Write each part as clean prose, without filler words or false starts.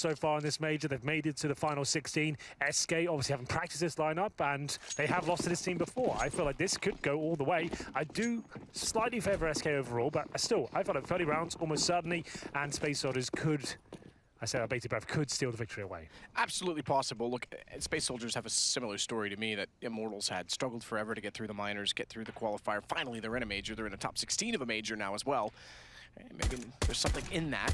so far in this major. They've made it to the final 16. SK obviously haven't practiced this lineup, and they have lost to this team before. I feel like this could go all the way. I do slightly favor SK overall, but still, I feel like 30 rounds almost certainly, and Space Soldiers could, I say, bated breath, could steal the victory away. Absolutely possible. Look, Space Soldiers have a similar story to me that Immortals had. Struggled forever to get through the minors, get through the qualifier. Finally, they're in a major. They're in the top 16 of a major now as well. Maybe there's something in that.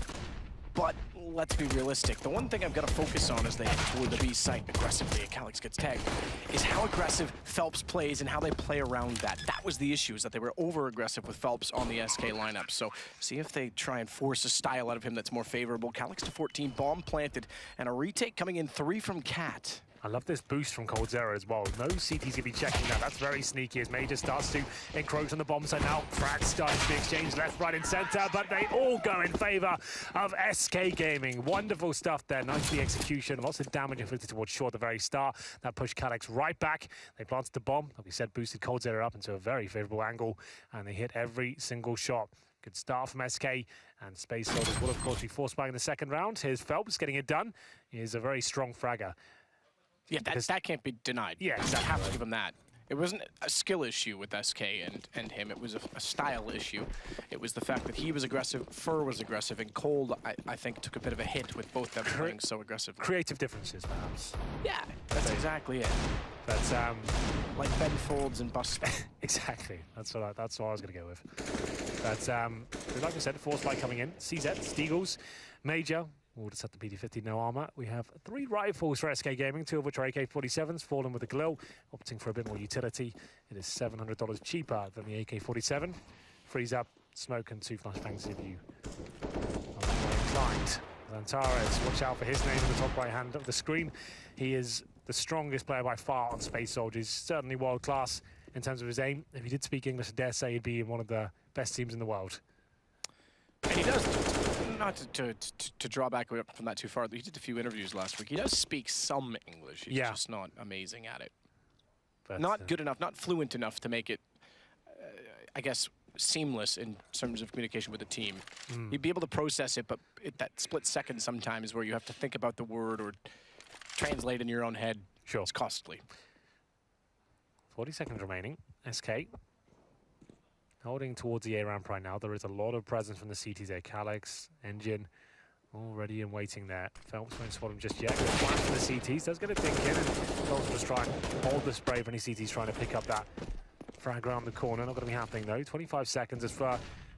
But let's be realistic. The one thing I've got to focus on as they head toward the B site aggressively, and Calyx gets tagged, is how aggressive Phelps plays and how they play around that. That was the issue, is that they were over-aggressive with Phelps on the SK lineup. So see if they try and force a style out of him that's more favorable. Calyx to 14, bomb planted, and a retake coming in 3 from Cat. I love this boost from coldzera as well. No CT's going to be checking that. That's very sneaky as Major starts to encroach on the bomb site now. Frags starting to be exchanged left, right, and center, but they all go in favor of SK Gaming. Wonderful stuff there. Nicely execution. Lots of damage inflicted towards Shaw at the very start. That pushed Calyx right back. They planted the bomb. Like we said, boosted coldzera up into a very favorable angle, and they hit every single shot. Good start from SK, and Space Soldiers will, of course, be forced back in the second round. Here's Phelps getting it done. He is a very strong fragger. Yeah, that can't be denied. Yeah, exactly. I have to give him that. It wasn't a skill issue with SK and him. It was a style issue. It was the fact that he was aggressive, Fur was aggressive, and Cold, I think, took a bit of a hit with both them playing so aggressive. Creative differences, perhaps. Yeah, that's exactly it. That's like Ben Folds and Buster. Exactly. That's what I was going to go with. But like I said, force light coming in. CZ, Steagles, Major. We'll just have the PD-50, no armor. We have 3 rifles for SK Gaming, 2 of which are AK-47s, fallen with the Glil, opting for a bit more utility. It is $700 cheaper than the AK-47. Freeze up, smoke, and 2 flashbangs if you are inclined. Lantares, watch out for his name in the top right hand of the screen. He is the strongest player by far on Space Soldiers, certainly world class in terms of his aim. If he did speak English, I dare say he'd be in one of the best teams in the world. And he does, not to draw back from that too far, he did a few interviews last week. He does speak some English. He's just not amazing at it. But, not good enough, not fluent enough to make it, I guess, seamless in terms of communication with the team. You'd be able to process it, but that split second sometimes where you have to think about the word or translate in your own head, it's costly. 40 seconds remaining. SK holding towards the A ramp right now. There is a lot of presence from the CTs there. Calyx, Engine, all ready and waiting there. Phelps won't spot him just yet. Good flash from the CTs. Does get a dink in, and Phelps will just try and hold the spray for any CTs trying to pick up that frag around the corner. Not going to be happening though. 25 seconds as far,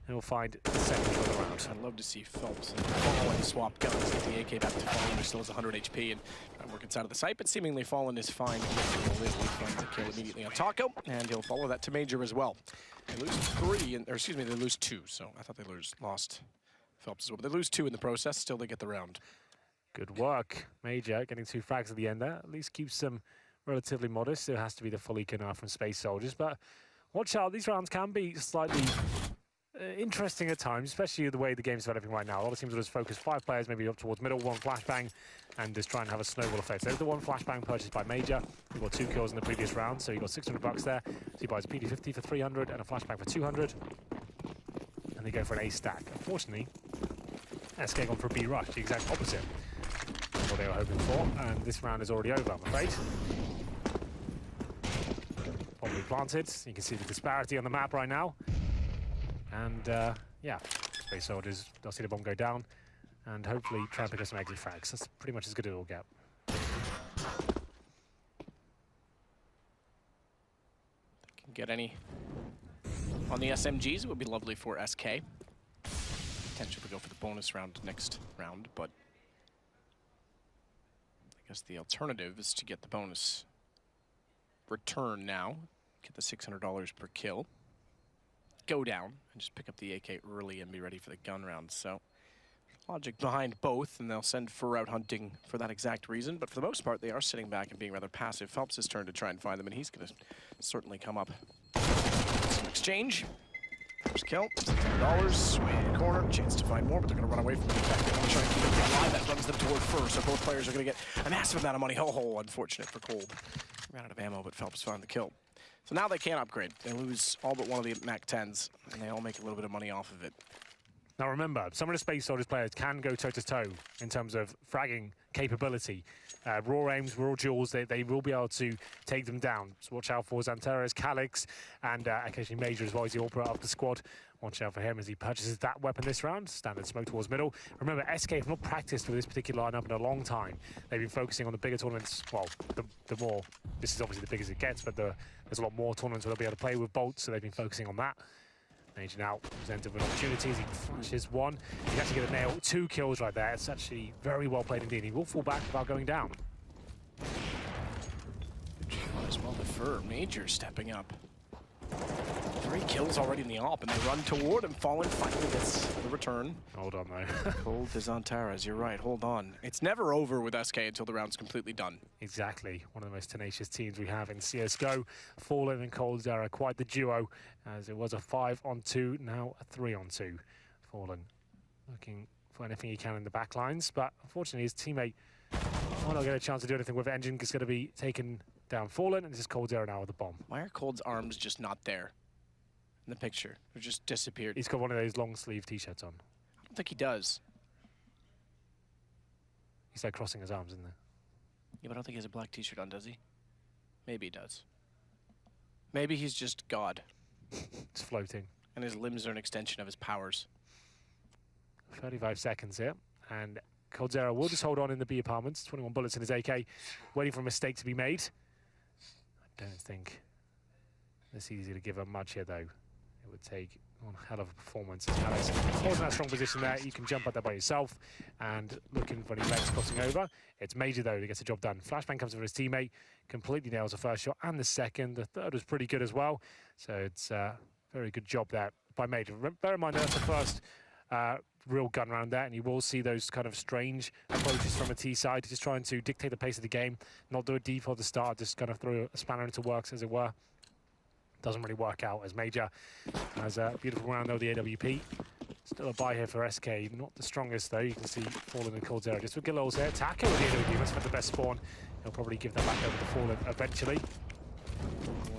and we'll find the second for the round. I'd love to see Phelps and swap guns, get the AK back to Fallen, who still has 100 HP, and work inside of the site, but seemingly Fallen is fine. He finds a kill immediately on Taco, and he'll follow that to Major as well. They lose 3, or excuse me, they lose 2, so I thought they lost Phelps as well, but they lose 2 in the process, still they get the round. Good work, Major, getting 2 frags at the end there. At least keeps them relatively modest. There has to be the full eco now from Space Soldiers, but watch out, these rounds can be slightly interesting at times, especially the way the game's developing right now. A lot of teams will just focus 5 players, maybe up towards middle, 1 flashbang, and just try and have a snowball effect. So there's the 1 flashbang purchased by Major. He got 2 kills in the previous round, so he got $600 there. So he buys a PD-50 for 300 and a flashbang for 200. And they go for an A stack. Unfortunately, SK gone for a B rush, the exact opposite of what they were hoping for. And this round is already over, I'm afraid. Probably planted. You can see the disparity on the map right now. And yeah, Space Soldiers, they'll see the bomb go down and hopefully try and pick up some exit frags. That's pretty much as good as it'll get. Can get any on the SMGs, it would be lovely for SK. Potential to go for the bonus round next round, but I guess the alternative is to get the bonus return now, get the $600 per kill. Go down and just pick up the AK early and be ready for the gun round. So logic behind both, and they'll send Fur out hunting for that exact reason. But for the most part, they are sitting back and being rather passive. Phelps' turn to try and find them, and he's going to certainly come up. Some exchange. First kill, $600. Way in the corner, chance to find more, but they're going to run away from the attack. They want to try and keep it alive. That runs them toward Fur, so both players are going to get a massive amount of money. Ho, unfortunate for Cold. Ran out of ammo, but Phelps found the kill. So now they can't upgrade. They lose all but one of the MAC-10s, and they all make a little bit of money off of it. Now remember, some of the Space Soldiers players can go toe-to-toe in terms of fragging capability. Raw aims, raw duels, they will be able to take them down. So watch out for Xanteras, Calix, and occasionally Major as well as the Opera of the squad. Watch out for him as he purchases that weapon this round. Standard smoke towards middle. Remember, SK have not practiced with this particular lineup in a long time. They've been focusing on the bigger tournaments. Well, the more, this is obviously the biggest it gets, but there's a lot more tournaments where they'll be able to play with bolts, so they've been focusing on that. Major now presented with opportunities. He flashes one. He's actually going to nail 2 kills right there. It's actually very well played indeed. He will fall back without going down. As well, the Fur Major stepping up. 3 kills already in the AWP, and they run toward him. Fallen finally gets the return. Hold on, though. Cold to Xanteras, you're right, hold on. It's never over with SK until the round's completely done. Exactly. One of the most tenacious teams we have in CSGO. Fallen and coldzera, quite the duo, as it was a 5-on-2, now a 3-on-2. Fallen looking for anything he can in the back lines, but unfortunately his teammate might not get a chance to do anything with it. Engine is going to be taken down Fallen, and this is coldzera now with the bomb. Why are Cold's arms just not there in the picture? They're just disappeared. He's got one of those long sleeve t-shirts on. I don't think he does. He's like crossing his arms, isn't there? Yeah, but I don't think he has a black t-shirt on, does he? Maybe he does. Maybe he's just God. It's floating. And his limbs are an extension of his powers. 35 seconds here, and coldzera will just hold on in the B apartments. 21 bullets in his AK, waiting for a mistake to be made. I don't think it's easy to give up much here, though. It would take one hell of a performance. Alex holds in that strong position there. You can jump out there by yourself, and looking for any legs crossing over. It's Major, though, that gets the job done. Flashbang comes over his teammate, completely nails the first shot and the second. The third was pretty good as well. So it's a very good job there by Major. Bear in mind that's the first real gun round there, and you will see those kind of strange approaches from a T side, just trying to dictate the pace of the game, not do a default at the start, just kind of throw a spanner into works, as it were. Doesn't really work out, as Major has a beautiful round though, the AWP. Still a buy here for SK, not the strongest though. You can see Fallen and coldzera just with Galil's here. Taco with the AWP, must have the best spawn. He'll probably give that back over to Fallen eventually.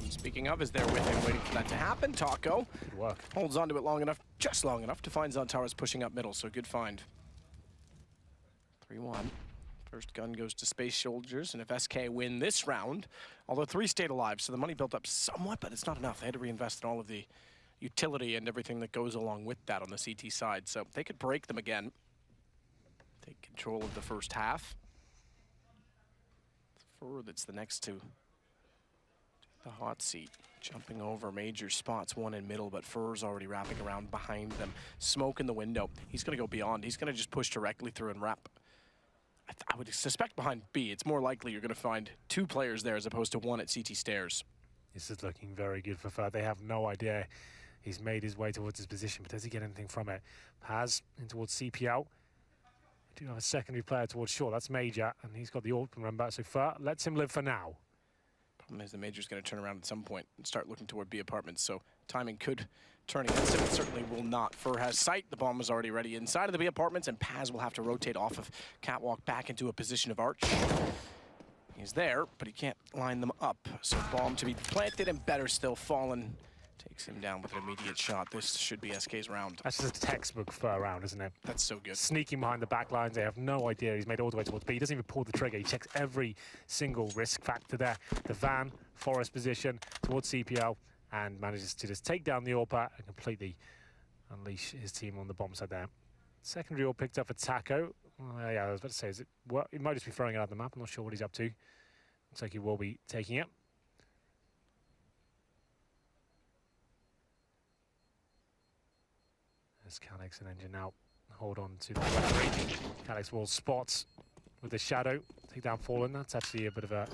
Speaking of, is there with him waiting for that to happen. Taco Good work. holds on to it long enough, just long enough to find Xanteras pushing up middle, so good find. 3-1. First gun goes to Space Soldiers, and if SK win this round, although 3 stayed alive, so the money built up somewhat, but it's not enough. They had to reinvest in all of the utility and everything that goes along with that on the CT side, so they could break them again. Take control of the first half. Fur that's the next to the hot seat, jumping over Major spots one in middle, but Fur's already wrapping around behind them. Smoke in the window. He's going to go beyond. He's going to just push directly through and wrap. I would suspect behind B, it's more likely you're going to find 2 players there as opposed to 1 at CT stairs. This is looking very good for Fur. They have no idea he's made his way towards his position, but does he get anything from it? Paz in towards CPL. We do have a secondary player towards short. That's Major, and he's got the AWP, remember. So Fur lets him live for now. Problem is the Major's going to turn around at some point and start looking toward B apartments, so timing could turn against him. It certainly will not. Fur has sight. The bomb is already ready inside of the B apartments, and Paz will have to rotate off of Catwalk back into a position of arch. He's there, but he can't line them up. So bomb to be planted, and better still, Fallen takes him down with an immediate shot. This should be SK's round. That's just a textbook Fur round, isn't it? That's so good. Sneaking behind the back lines. They have no idea he's made all the way towards B. He doesn't even pull the trigger. He checks every single risk factor there. The van, forest position towards CPL, and manages to just take down the AWP and completely unleash his team on the bomb side there. Secondary AWP picked up for Taco. Yeah, I was about to say, is it? Well, he might just be throwing it out the map. I'm not sure what he's up to. Looks like he will be taking it. As Calix and Engine now hold on to the battery. Calix will spot with the shadow, take down Fallen. That's actually a bit of a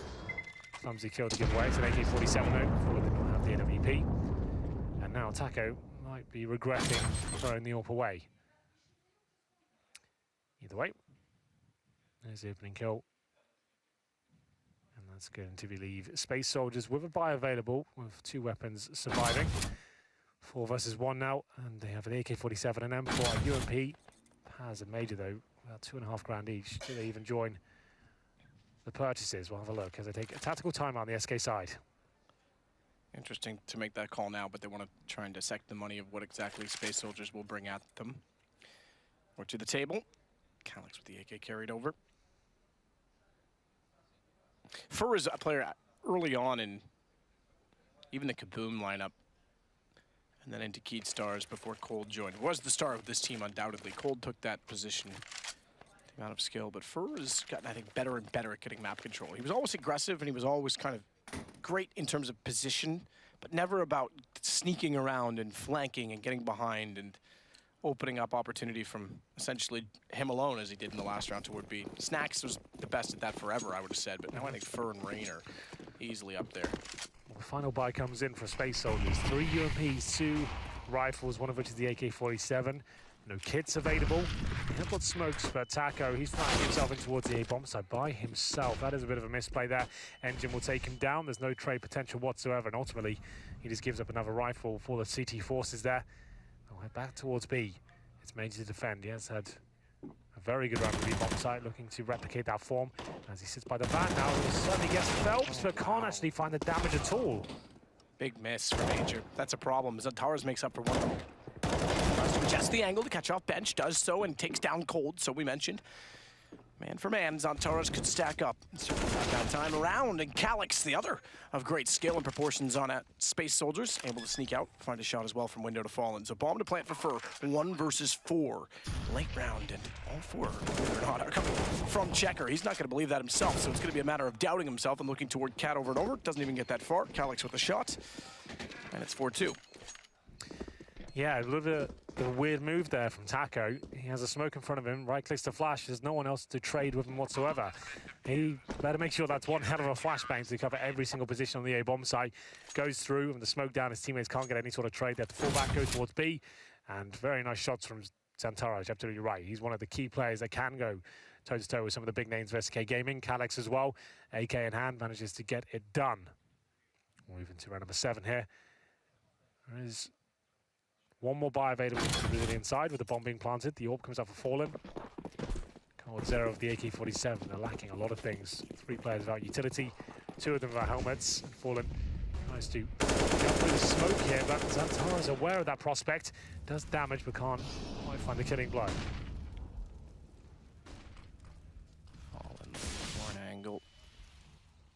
clumsy kill to give away. It's an AK-47 though. Fallen did not have the AWP. And now Taco might be regretting throwing the AWP away. Either way, there's the opening kill. And that's going to leave Space Soldiers with a buy available, with 2 weapons surviving. 4 versus 1 now, and they have an AK-47 and M4. UMP has a Major though, about 2.5 grand each. Do they even join the purchases? We'll have a look as they take a tactical timeout on the SK side. Interesting to make that call now, but they want to try and dissect the money of what exactly Space Soldiers will bring at them. Or to the table. Calix with the AK carried over. Fur is a player early on in even the Kaboom lineup. And then into Keat Stars before Cold joined. Was the star of this team, undoubtedly. Cold took that position. The amount of skill, but Fur has gotten, I think, better and better at getting map control. He was always aggressive and he was always kind of great in terms of position, but never about sneaking around and flanking and getting behind and opening up opportunity from essentially him alone, as he did in the last round toward B. Snacks was the best at that forever, I would have said, but now I think Fur and Rain are easily up there. Well, the final buy comes in for Space Soldiers. 3 UMPs, 2 rifles, one of which is the AK-47. No kits available. They have got smokes, but Taco, he's flying himself in towards the A-bomb side by himself. That is a bit of a misplay there. Engine will take him down. There's no trade potential whatsoever, and ultimately, he just gives up another rifle for the CT forces there. They'll head back towards B. It's Major to defend. He has had a very good run with the bomb site, looking to replicate that form. As he sits by the van now, he certainly gets Phelps, but can't actually find the damage at all. Big miss for Major. That's a problem. Zantaras makes up for one. Tries to adjust the angle to catch off bench, does so, and takes down Cold, so we mentioned. Man for man, Zantaras could stack up. Certainly not that time around, and Calix, the other of great skill and proportions on Space Soldiers, able to sneak out, find a shot as well from window to Fallen. So bomb to plant for Fur, 1 versus 4. Late round, and all 4, believe it or not, are coming from Checker. He's not going to believe that himself, so it's going to be a matter of doubting himself and looking toward Cat over and over. Doesn't even get that far. Calix with a shot, and it's 4-2. Yeah, a little bit of a weird move there from Taco. He has a smoke in front of him, right-clicks to flash. There's no one else to trade with him whatsoever. He better make sure that's one hell of a flashbang to cover every single position on the A-bomb site. Goes through, and the smoke down, his teammates can't get any sort of trade. They have to fall back, go towards B, and very nice shots from Zantaras. You're absolutely right. He's one of the key players that can go toe-to-toe with some of the big names of SK Gaming. Calix as well, AK in hand, manages to get it done. Moving to round number 7 here. There is one more buy available to the Brazilian side with the bomb being planted. The AWP comes out for Fallen. Cold 0 of the AK-47. They're lacking a lot of things. 3 players without utility, 2 of them without helmets. Fallen tries to jump through the smoke here, but Zantaras is aware of that prospect. Does damage, but can't quite find the killing blow. Fallen for an angle.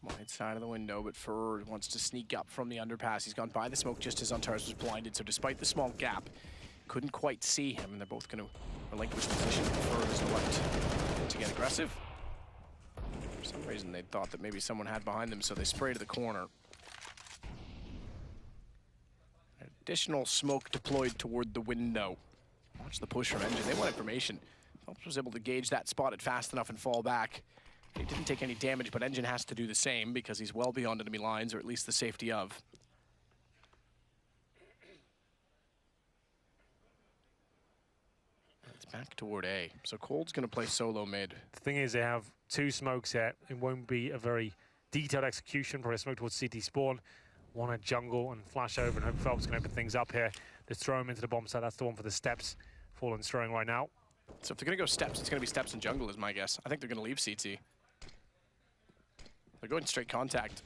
Wide side of the window, but Fur wants to sneak up from the underpass. He's gone by the smoke just as Zantaras was blinded, so despite the small gap, couldn't quite see him, and they're both going to relinquish position. Fur doesn't elect to get aggressive. For some reason, they thought that maybe someone had behind them, so they spray to the corner. Additional smoke deployed toward the window. Watch the push from Engine. They want information. Phelps was able to gauge that spot it fast enough and fall back. He didn't take any damage, but Engine has to do the same because he's well beyond enemy lines, or at least the safety of. It's back toward A. So Cold's going to play solo mid. The thing is, they have 2 smokes here. It won't be a very detailed execution. Probably a smoke towards CT spawn. One at jungle and flash over, and hope Phelps can open things up here. Just throw him into the bomb site. That's the one for the steps. Fallen's throwing right now. So if they're going to go steps, it's going to be steps and jungle is my guess. I think they're going to leave CT. They're going straight contact.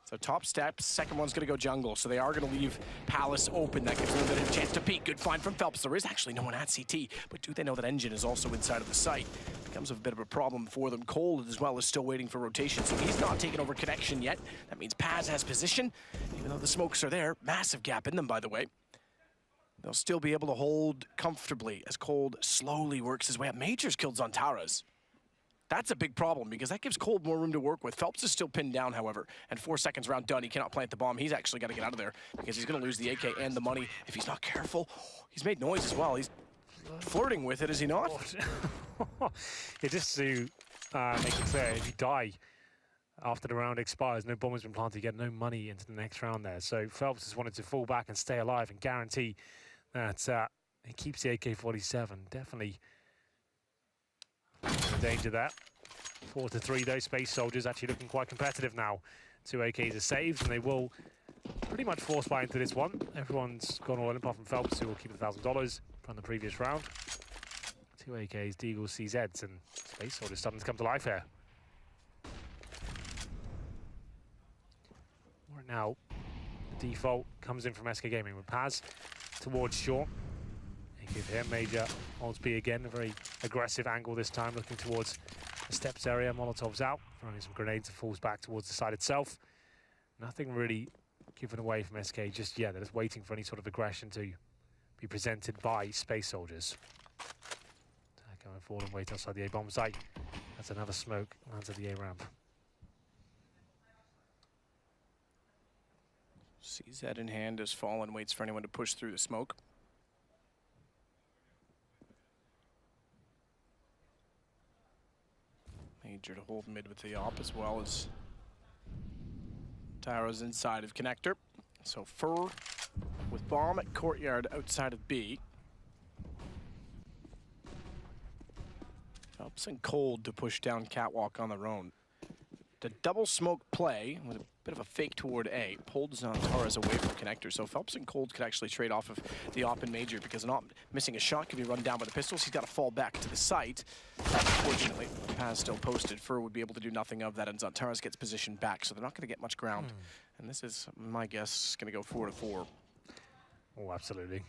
So top steps, second one's going to go jungle. So they are going to leave Palace open. That gives them a bit of a chance to peek. Good find from Phelps. There is actually no one at CT, but do they know that Engine is also inside of the site? Becomes a bit of a problem for them. Cold as well is still waiting for rotation, so he's not taking over connection yet. That means Paz has position, even though the smokes are there. Massive gap in them, by the way. They'll still be able to hold comfortably as Cold slowly works his way up. Major's killed Zantaras. That's a big problem because that gives Cold more room to work with. Phelps is still pinned down, however, and 4 seconds round done. He cannot plant the bomb. He's actually got to get out of there because he's going to lose the AK and the money if he's not careful. He's made noise as well. He's flirting with it, is he not? Yeah, just to make it clear, if you die after the round expires, no bomb has been planted, you get no money into the next round there. So Phelps just wanted to fall back and stay alive and guarantee that he keeps the AK-47. Definitely in danger there. 4-3 though. Space Soldiers actually looking quite competitive now. 2 AKs are saved, and they will pretty much force buy into this one. Everyone's gone all in apart from Phelps, who will keep $1,000 from the previous round. 2 AKs, Deagles, CZs, and Space Soldiers starting to come to life here. Right now, the default comes in from SK Gaming with Paz towards short. Give him Major holds B again, a very aggressive angle this time, looking towards the steps area. Molotov's out, throwing some grenades and falls back towards the side itself. Nothing really given away from SK just yet. They're just waiting for any sort of aggression to be presented by Space Soldiers. Going forward and wait outside the A bomb site. That's another smoke, lands at the A ramp. CZ in hand as Fallen waits for anyone to push through the smoke. Major to hold mid with the op as well as Tyro's inside of connector. So Fur with bomb at courtyard outside of B. Phelps and Cold to push down catwalk on their own. The double smoke play with a bit of a fake toward A pulls Torres away from connector. So Phelps and Cold could actually trade off of the op and Major because an op missing a shot could be run down by the pistols. He's got to fall back to the site. Unfortunately, Paz still posted. Fur would be able to do nothing of that, and Zantaras gets positioned back, so they're not going to get much ground. And this is, my guess, going to go 4-4. Oh, absolutely.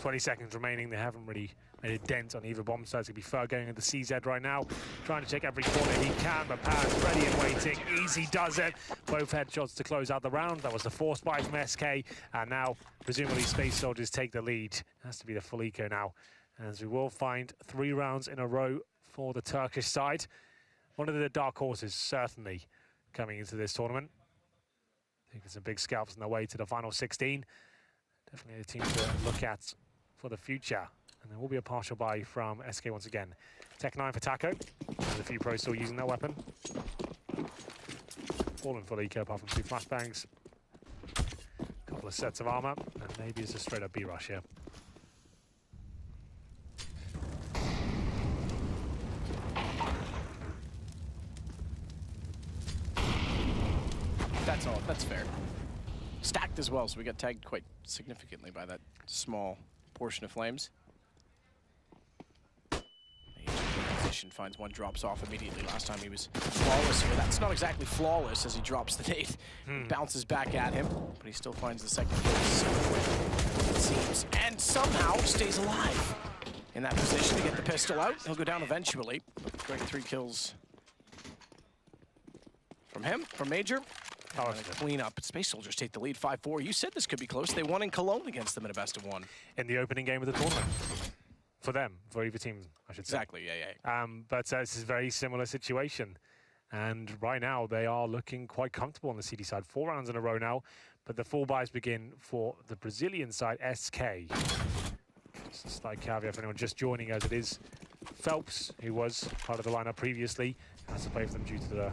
20 seconds remaining. They haven't really made a dent on either bomb site. It's going to be Fur going into CZ right now, trying to check every corner he can, but Paz ready and waiting. Easy does it. Both headshots to close out the round. That was the force buy from SK, and now presumably Space Soldiers take the lead. It has to be the full eco now, as we will find 3 rounds in a row for the Turkish side. One of the dark horses, certainly, coming into this tournament. I think there's some big scalps on their way to the final 16. Definitely a team to look at for the future. And there will be a partial buy from SK once again. Tech 9 for Taco. There's a few pros still using that weapon. All in full eco apart from 2 flashbangs. A couple of sets of armor. And maybe it's a straight up B rush here. That's all. That's fair. Stacked as well, so we got tagged quite significantly by that small portion of flames. Position finds one, drops off immediately. Last time he was flawless here. That's not exactly flawless as he drops the nade. Bounces back at him, but he still finds the second kill so quick, it seems, and somehow stays alive in that position to get the pistol out. He'll go down eventually. Great 3 kills from him, from Major. Clean up. Space Soldiers take the lead 5-4. You said this could be close. They won in Cologne against them in a best-of-1. In the opening game of the tournament. For them, for either team, I should say. Exactly, yeah. But this is a very similar situation. And right now, they are looking quite comfortable on the CD side. 4 rounds in a row now, but the full buys begin for the Brazilian side, SK. Just a slight caveat for anyone just joining us. It is Phelps, who was part of the lineup previously, has to play for them due to the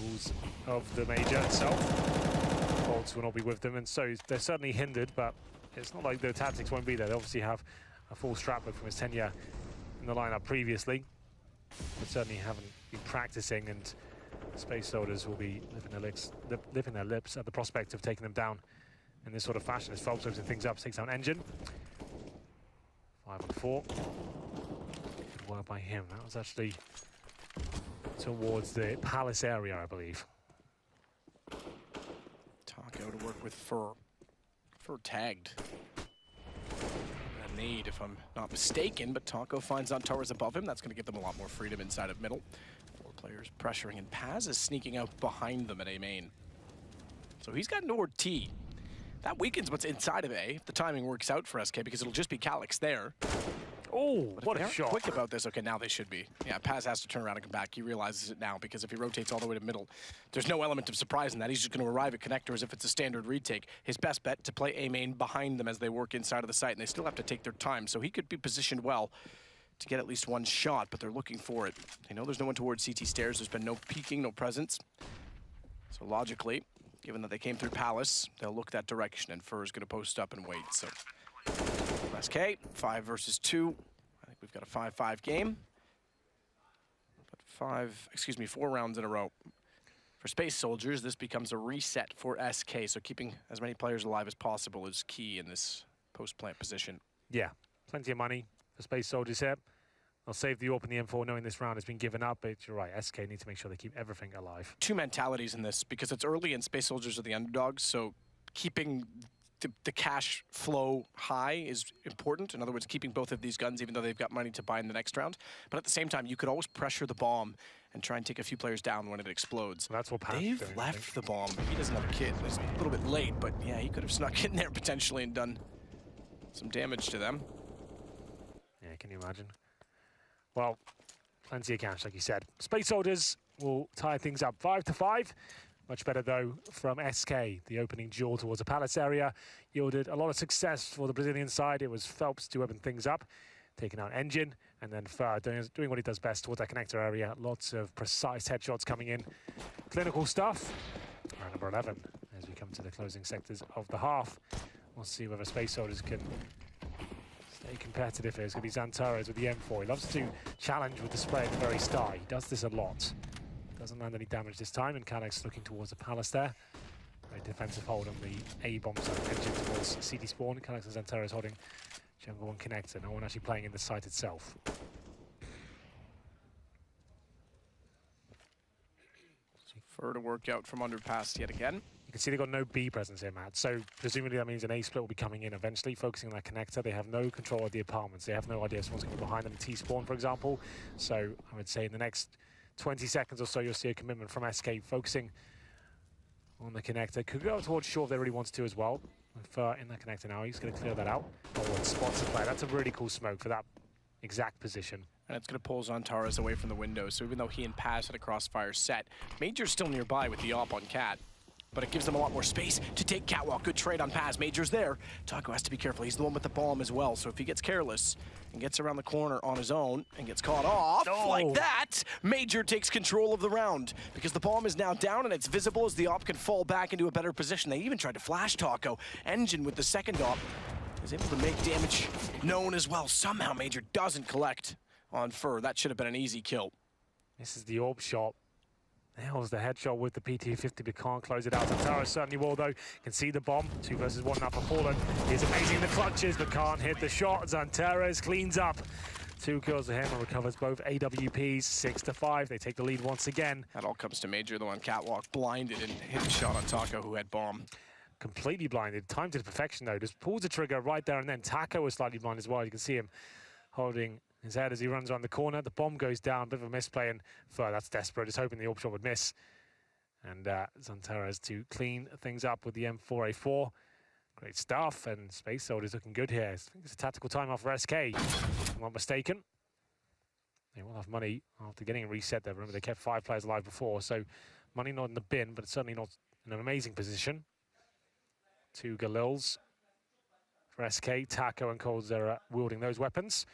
rules of the major itself. Bolts will not be with them, and so they're certainly hindered, but it's not like the tactics won't be there. They obviously have a full strapper from his tenure in the lineup previously, but certainly haven't been practicing, and Space Soldiers will be living their lips at the prospect of taking them down in this sort of fashion as Phelps opens things up, takes down Engine. 5-4. Good work by him. That was actually towards the palace area, I believe. Taco to work with Fur. Fur tagged. A nade, if I'm not mistaken, but Taco finds Zantaras above him. That's going to give them a lot more freedom inside of middle. 4 players pressuring, and Paz is sneaking out behind them at A main. So he's got Nord T. That weakens what's inside of A, if the timing works out for SK, because it'll just be Calyx there. Oh, But what if a they shot. aren't quick about this, okay, now they should be. Yeah, Paz has to turn around and come back. He realizes it now, because if he rotates all the way to middle, there's no element of surprise in that. He's just going to arrive at connector as if it's a standard retake. His best bet to play A main behind them as they work inside of the site, and they still have to take their time. So he could be positioned well to get at least 1 shot, but they're looking for it. They know there's no one towards CT stairs. There's been no peeking, no presence. So logically, given that they came through Palace, they'll look that direction, and Fur is going to post up and wait. So SK, 5 versus 2. I think we've got a 5-5 game. But 4 rounds in a row. For Space Soldiers, this becomes a reset for SK, so keeping as many players alive as possible is key in this post-plant position. Yeah, plenty of money for Space Soldiers here. They'll save the AWP and the M4 knowing this round has been given up, but you're right, SK need to make sure they keep everything alive. 2 mentalities in this, because it's early and Space Soldiers are the underdogs, so keeping the cash flow high is important. In other words, keeping both of these guns, even though they've got money to buy in the next round. But at the same time, you could always pressure the bomb and try and take a few players down when it explodes. That's what Pat's They've doing, left the bomb. He doesn't have a kid. It's a little bit late, but yeah, he could have snuck in there potentially and done some damage to them. Yeah, can you imagine? Well, plenty of cash, like you said. Space Soldiers will tie things up 5-5. Much better, though, from SK. The opening duel towards the Palace area yielded a lot of success for the Brazilian side. It was Phelps to open things up, taking out Engine, and then Fer doing what he does best towards that connector area. Lots of precise headshots coming in. Clinical stuff. Round number 11 as we come to the closing sectors of the half. We'll see whether Space Soldiers can stay competitive here. It's going to be Zantares with the M4. He loves to challenge with the spray at the very start. He does this a lot. Doesn't land any damage this time, and Calyx looking towards the Palace there. Very defensive hold on the A bomb side, Engine towards CD spawn. Calyx and Zantares holding jungle 1 connector. No one actually playing in the site itself. Fer to work out from underpass yet again. You can see they've got no B presence here, Matt. So presumably that means an A split will be coming in eventually, focusing on that connector. They have no control of the apartments. They have no idea if someone's going to be behind them, T-spawn, for example. So I would say in the next 20 seconds or so, you'll see a commitment from SK focusing on the connector. Could go towards short if they really wanted to as well. Fer in that connector now, he's going to clear that out. Oh, and spots the play. That's a really cool smoke for that exact position. And it's going to pull Zantares away from the window, so even though he and Paz had a crossfire set, Major's still nearby with the op on Cat. But it gives them a lot more space to take Catwalk. Good trade on Paz. Major's there. Taco has to be careful. He's the one with the bomb as well, so if he gets careless and gets around the corner on his own and gets caught off like that, Major takes control of the round because the bomb is now down and it's visible as the op can fall back into a better position. They even tried to flash Taco. Engine with the second op is able to make damage known as well. Somehow Major doesn't collect on Fer. That should have been an easy kill. This is the orb shot. Nails the headshot with the PT-50, but can't close it out. Zantares certainly will, though. Can see the bomb. 2 versus 1 now for Fallen. He's amazing in the clutches, but can't hit the shot. Zantares cleans up. 2 kills to him and recovers both AWPs. 6-5. They take the lead once again. That all comes to Major, though, on Catwalk. Blinded and hit the shot on Taco, who had bomb. Completely blinded. Timed to perfection, though. Just pulls the trigger right there, and then Taco was slightly blind as well. You can see him holding his head as he runs around the corner. The bomb goes down, bit of a misplay, and Fer, that's desperate, just hoping the orb shot would miss. And Zantares to clean things up with the M4A4. Great stuff, and Space Soldiers looking good here. I think it's a tactical timeout for SK, if I'm not mistaken. They will have money after getting a reset there. Remember, they kept 5 players alive before, so money not in the bin, but it's certainly not in an amazing position. 2 Galils for SK. Taco and Coldzera wielding those weapons.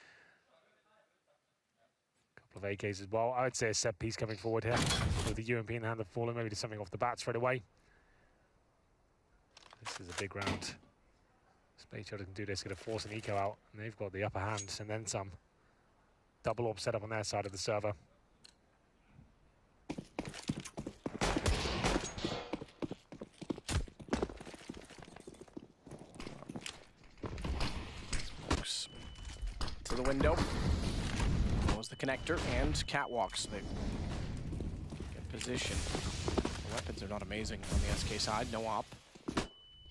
Of AKs as well. I would say a set piece coming forward here with the UMP in the hand of Fallen. Maybe do something off the bat straight away. This is a big round. Space Soldiers can do this, get a force and eco out, and they've got the upper hand and then some. Double orb set up on their side of the server. To the window. The connector and Catwalks. They get position. The weapons are not amazing on the SK side. No op.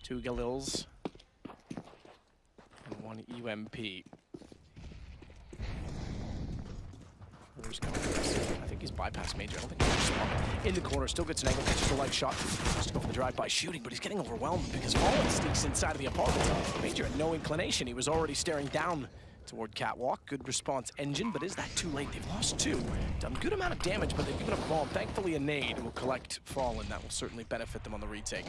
2 Galils and 1 UMP. I think he's bypassed Major. I don't think he's in the corner. Still gets an angle. Catches the light shot. Just go for the drive-by shooting, but he's getting overwhelmed because Fallen sneaks inside of the apartment. Major had no inclination. He was already staring down toward Catwalk. Good response, Engine, but is that too late? They've lost 2. Done a good amount of damage, but they've given up a bomb. Thankfully, a nade will collect Fallen. That will certainly benefit them on the retake.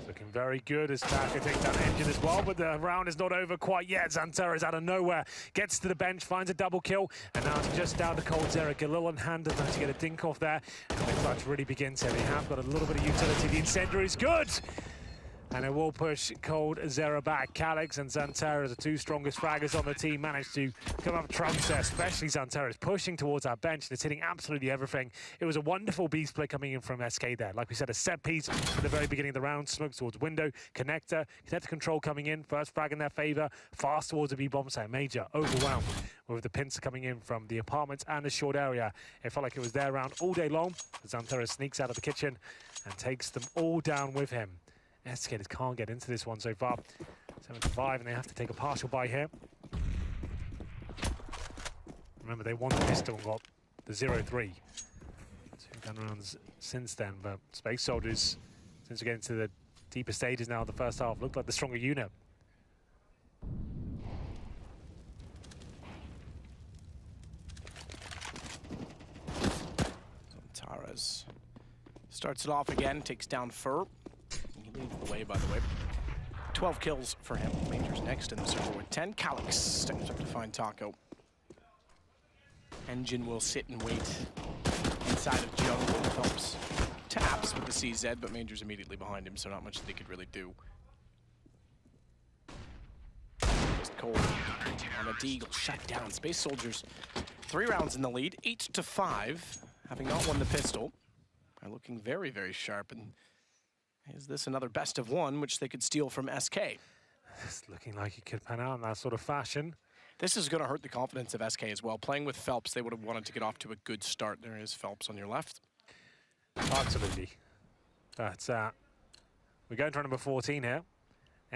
Looking very good as Taco takes down Engine as well, but the round is not over quite yet. Zantares out of nowhere gets to the bench, finds a double kill, and now it's just down to Coldzera. Galil and Hand managed to get a dink off there, and the clutch really begins here. They have got a little bit of utility. The incendiary is good! And it will push Coldzera back. Calyx and Zantares, the 2 strongest fraggers on the team, managed to come up trumps there, especially Zantares, pushing towards our bench and it's hitting absolutely everything. It was a wonderful B split coming in from SK there. Like we said, a set piece at the very beginning of the round, smokes towards window, connector control coming in, first frag in their favor, fast towards the B bomb site. Major overwhelmed with the pincer coming in from the apartments and the short area. It felt like it was their round all day long. Zantares sneaks out of the kitchen and takes them all down with him. SK just can't get into this one so far. 7-5, and they have to take a partial bye here. Remember, they won the pistol and got the 0-3. 2 gun rounds since then, but Space Soldiers, since we get into the deeper stages now of the first half, looked like the stronger unit. Taras starts it off again, takes down Fur. He leads the way, by the way. 12 kills for him. Major's next in the circle with 10. Calix steps up to find Taco. Engine will sit and wait inside of jungle. Phelps taps with the CZ, but Major's immediately behind him, so not much that he could really do. Just cold on a Deagle, shut down. Space Soldiers, 3 rounds in the lead, 8-5, having not won the pistol. Are looking very, very sharp, and is this another best of one, which they could steal from SK? It's looking like it could pan out in that sort of fashion. This is going to hurt the confidence of SK as well. Playing with Phelps, they would have wanted to get off to a good start. There is Phelps on your left. Absolutely. But we're going to number 14 here.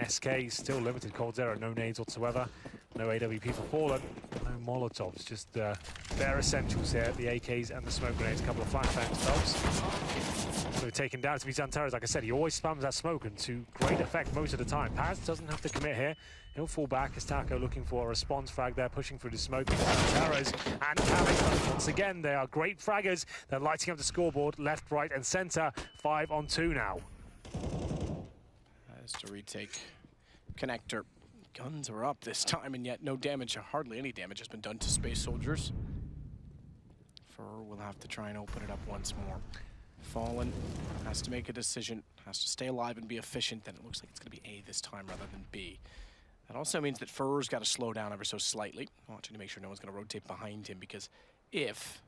SK still limited. Cold Zero, no nades whatsoever. No AWP for Fallen. No Molotovs, just bare essentials here. The AKs and the smoke grenades, a couple of flashbangs. Phelps. So taken down to be Zantaras. Like I said, he always spams that smoke and to great effect most of the time. Paz doesn't have to commit here. He'll fall back as Taco looking for a response frag there, pushing through the smoke. Zantaras and Calix, once again, they are great fraggers. They're lighting up the scoreboard, left, right, and center. 5-on-2 now. As to retake connector. Guns are up this time, and yet no damage, hardly any damage has been done to Space Soldiers. Fur will have to try and open it up once more. Fallen has to make a decision, has to stay alive and be efficient. Then it looks like it's going to be A this time rather than B. That also means that Fur's got to slow down ever so slightly. I want you to make sure no one's going to rotate behind him, because if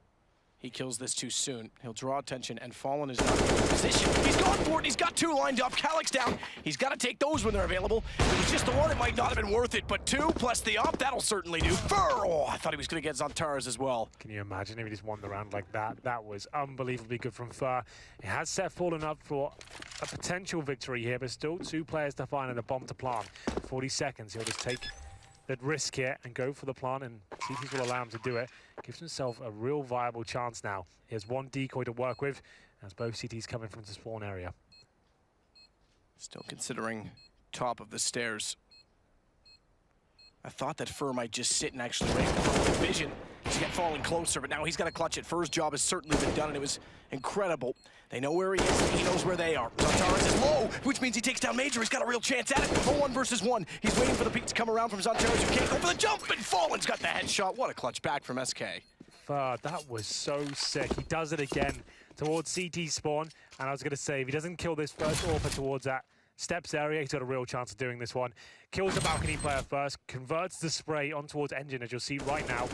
he kills this too soon, he'll draw attention, and Fallen is not in a position. He's gone for it, he's got 2 lined up. Calix down, he's got to take those when they're available. If it was just the one, it might not have been worth it, but 2 plus the up, that'll certainly do. Fur, oh, I thought he was going to get Zantaras as well. Can you imagine if he just won the round like that? That was unbelievably good from Fur. It has set Fallen up for a potential victory here, but still 2 players to find and a bomb to plant. 40 seconds, he'll just take that risk here and go for the plant, and CTs will allow him to do it. Gives himself a real viable chance now. He has 1 decoy to work with as both CTs come in from the spawn area. Still considering top of the stairs. I thought that Fur might just sit and actually wait for the vision to get Fallen closer, but now he's got to clutch it. Fur's job has certainly been done, and it was incredible. They know where he is, and he knows where they are. Zantaras is low, which means he takes down Major. He's got a real chance at it. 1 versus 1. He's waiting for the peak to come around from Zantaras, who can't go for the jump, and Fallen's got the headshot. What a clutch back from SK. Fur, that was so sick. He does it again towards CT spawn, and I was going to say, if he doesn't kill this first AWP towards that steps area, he's got a real chance of doing this one. Kills the balcony player first, converts the spray on towards Engine, as you'll see right now.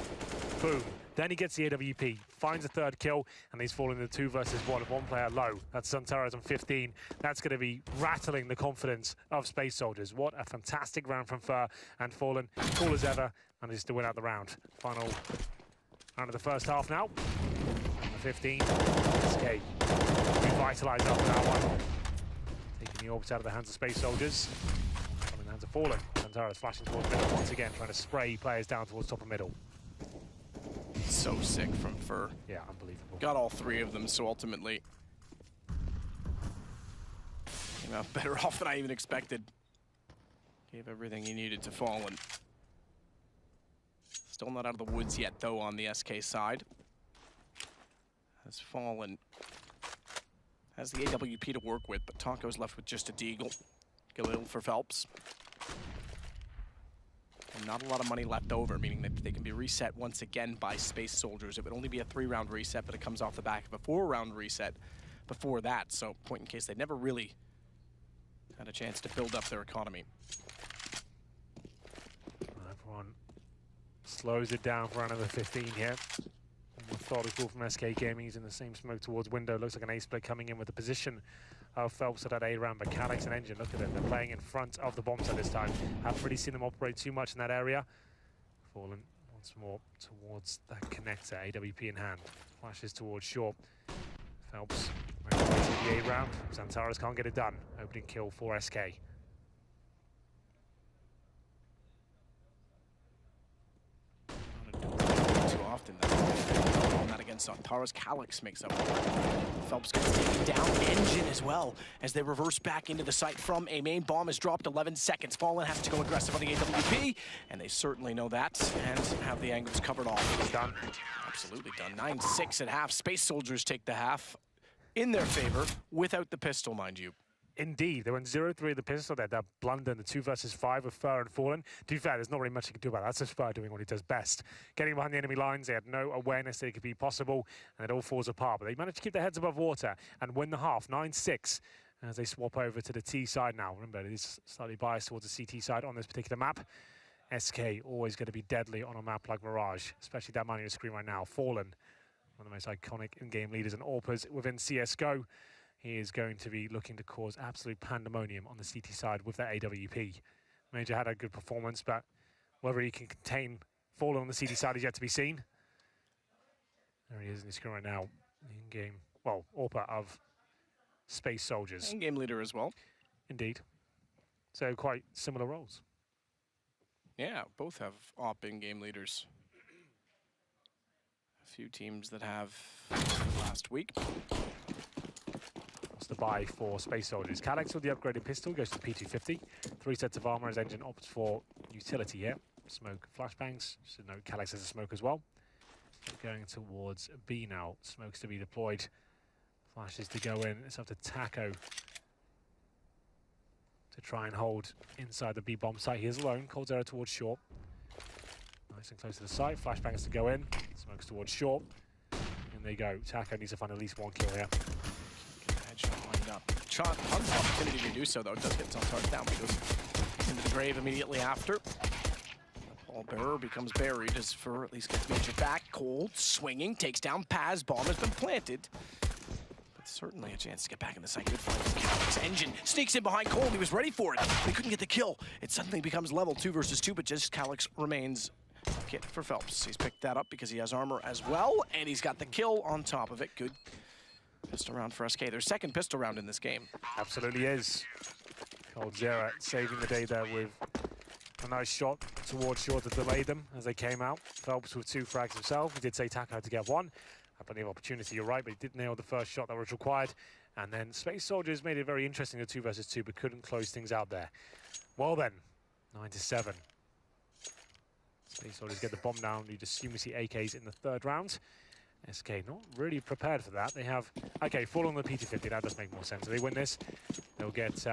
Boom. Then he gets the AWP, finds a 3rd kill, and he's falling in the 2 versus 1 of 1 player low. That's Zantaras on 15. That's going to be rattling the confidence of Space Soldiers. What a fantastic round from Fur, and Fallen, cool as ever, and just to win out the round. Final round of the first half now. 15. SK revitalized after that one. Taking the orbs out of the hands of Space Soldiers. Coming in the hands of Fallen. Zantaras flashing towards middle once again, trying to spray players down towards top of middle. So sick from Fur. Yeah, unbelievable. Got all 3 of them, so ultimately came out better off than I even expected. Gave everything he needed to Fallen. Still not out of the woods yet, though, on the SK side. Has Fallen has the AWP to work with, but Taco's left with just a Deagle. Galil for Phelps. And not a lot of money left over, meaning that they can be reset once again by Space Soldiers. It would only be a 3-round reset, but it comes off the back of a 4-round reset before that. So, point in case they never really had a chance to build up their economy. Everyone slows it down for another 15 here. Methodical from SK Gaming. He's in the same smoke towards window. Looks like an A-split coming in with the position of Phelps at that A-round, but Calix and Engine, look at them. They're playing in front of the bomb set this time. Haven't really seen them operate too much in that area. Fallen once more towards that connector, AWP in hand. Flashes towards short. Phelps, the the 8th round. Xantaras can't get it done. Opening kill for SK. Too often, not against Xantaras. Calyx makes up. Phelps gets taken down. Engine as well as they reverse back into the site from a main bomb has dropped 11 seconds. Fallen has to go aggressive on the AWP, and they certainly know that and have the angles covered off. It's done. Absolutely done. 9-6 at half. Space Soldiers take the half in their favor without the pistol, mind you. Indeed, they went 0-3 at the pistol there. That blunder in the 2 versus 5 with Fur and Fallen. To be fair, there's not really much you can do about that. That's just Fur doing what he does best. Getting behind the enemy lines, they had no awareness that it could be possible, and it all falls apart. But they managed to keep their heads above water and win the half, 9-6, as they swap over to the T side now. Remember, it is slightly biased towards the CT side on this particular map. SK always going to be deadly on a map like Mirage, especially that man on your screen right now. Fallen, one of the most iconic in-game leaders and AWPers within CSGO. He is going to be looking to cause absolute pandemonium on the CT side with that AWP. Major had a good performance, but whether he can contain Fallen on the CT side is yet to be seen. There he is in his screen right now. In-game, well, AWPer of Space Soldiers. In-game leader as well. Indeed. So quite similar roles. Yeah, both have AWP in-game leaders. A few teams that have last week. The buy for Space Soldiers. Calyx with the upgraded pistol goes to P250. 3 sets of armor as Engine opts for utility here. Smoke flashbangs. So note Calyx has a smoke as well. Going towards B now. Smokes to be deployed. Flashes to go in. It's up to Taco to try and hold inside the B bomb site. He is alone. Cold Zero towards short. Nice and close to the site. Flashbangs to go in. Smokes towards short. And they go. Taco needs to find at least 1 kill here. Lined up. Shot, tons of opportunity to do so, though. Does get Xantaras down, but goes into the grave immediately after. Paul Bearer becomes buried as Fur at least gets Major back. Cold, swinging, takes down Paz. Bomb has been planted. But certainly a chance to get back in the site. Good fight from Calyx. Engine sneaks in behind Cold. He was ready for it, but he couldn't get the kill. It suddenly becomes level 2 versus 2, but just Calyx remains hit for Phelps. He's picked that up because he has armor as well, and he's got the kill on top of it. Good pistol round for SK. Their second pistol round in this game. Absolutely is. Cold Zera saving the day there with a nice shot towards short to delay them as they came out. Phelps with 2 frags himself. He did say Taco had to get 1. Had plenty of opportunity, you're right, but he did nail the first shot that was required. And then Space Soldiers made it very interesting, the 2 versus 2, but couldn't close things out there. Well then, 9-7. Space Soldiers get the bomb down. You'd assume we see AKs in the 3rd round. SK not really prepared for that. They have, okay, Fall on the P250, that does make more sense. If they win this, they'll get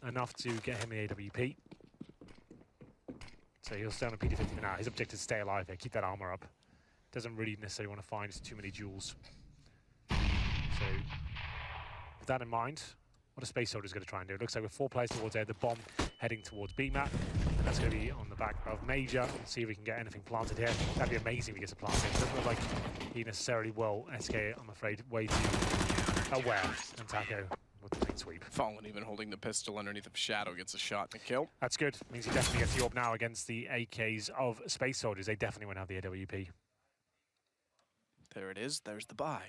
enough to get him in AWP. So he'll stay on the P250 for now. His objective is to stay alive here, keep that armor up. Doesn't really necessarily want to find too many duels. So, with that in mind, what a Space Soldier's going to try and do. It looks like with 4 players towards there, the bomb heading towards B map. And that's going to be on the back of Major. Let's see if we can get anything planted here. That'd be amazing if he gets a plant. It doesn't look like he necessarily will. SK, I'm afraid, way too aware. And Taco with the main sweep. Fallen even holding the pistol underneath of Shadow gets a shot and a kill. That's good. Means he definitely gets the orb now against the AKs of Space Soldiers. They definitely won't have the AWP. There it is. There's the buy.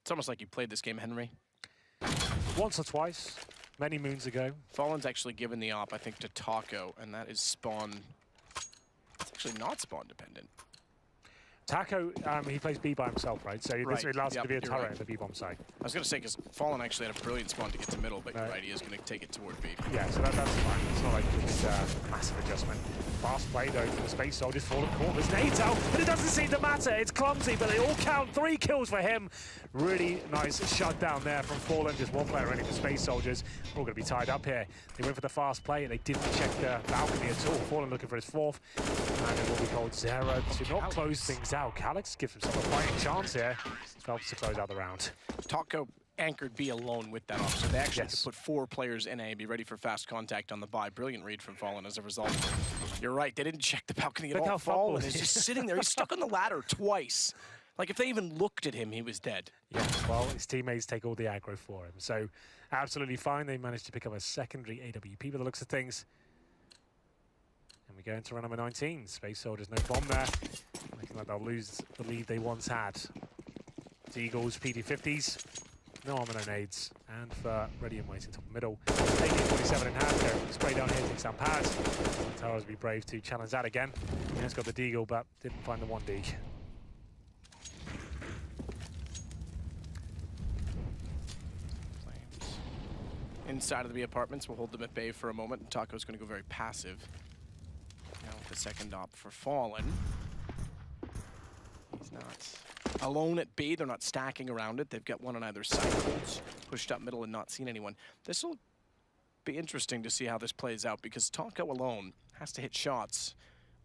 It's almost like you played this game, Henry. Once or twice, many moons ago. Fallen's actually given the op, I think, to Taco, and that is spawn. It's actually not spawn dependent. Taco, he plays B by himself, right? So Right. this allows him to be a turret Right. at the B bomb site. I was going to say, because Fallen actually had a brilliant spawn to get to middle, but you're right, he is going to take it toward B. Yeah, so that's fine. It's not like it's a massive adjustment. Fast play, though, from the Space Soldiers. Fallen caught with nades out, but it doesn't seem to matter. It's clumsy, but they all count. 3 kills for him. Really nice shutdown there from Fallen. Just 1 player ready for Space Soldiers. We're all going to be tied up here. They went for the fast play, and they didn't check the balcony at all. Fallen looking for his 4th. And it will be called Zera to not close things out. Calyx gives himself a fighting chance here. Helps to close out the round. Taco anchored B alone with that op, so they actually had Yes. to put 4 players in A, be ready for fast contact on the buy. Brilliant read from Fallen as a result. You're right, they didn't check the balcony at Look all. how Fallen fumbled is he just sitting there. He's stuck on the ladder twice. Like, if they even looked at him, he was dead. Yeah, well, his teammates take all the aggro for him. So, absolutely fine. They managed to pick up a secondary AWP by the looks of things. And we go into round number 19. Space Soldiers, no bomb there. Looking like they'll lose the lead they once had. Eagles, PD50s. no armor, no nades. And for ready and waiting top middle. AK-47 in hand, go spray down here, takes down Paz. Towers will be brave to challenge that again. He has got the deagle, but didn't find the one deag. Inside of the B apartments, we'll hold them at bay for a moment, and Taco's going to go very passive. Now with the second op for Fallen. He's not alone at B. They're not stacking around it. They've got one on either side. Colts pushed up middle and not seen anyone. This will be interesting to see how this plays out, because Taco alone has to hit shots.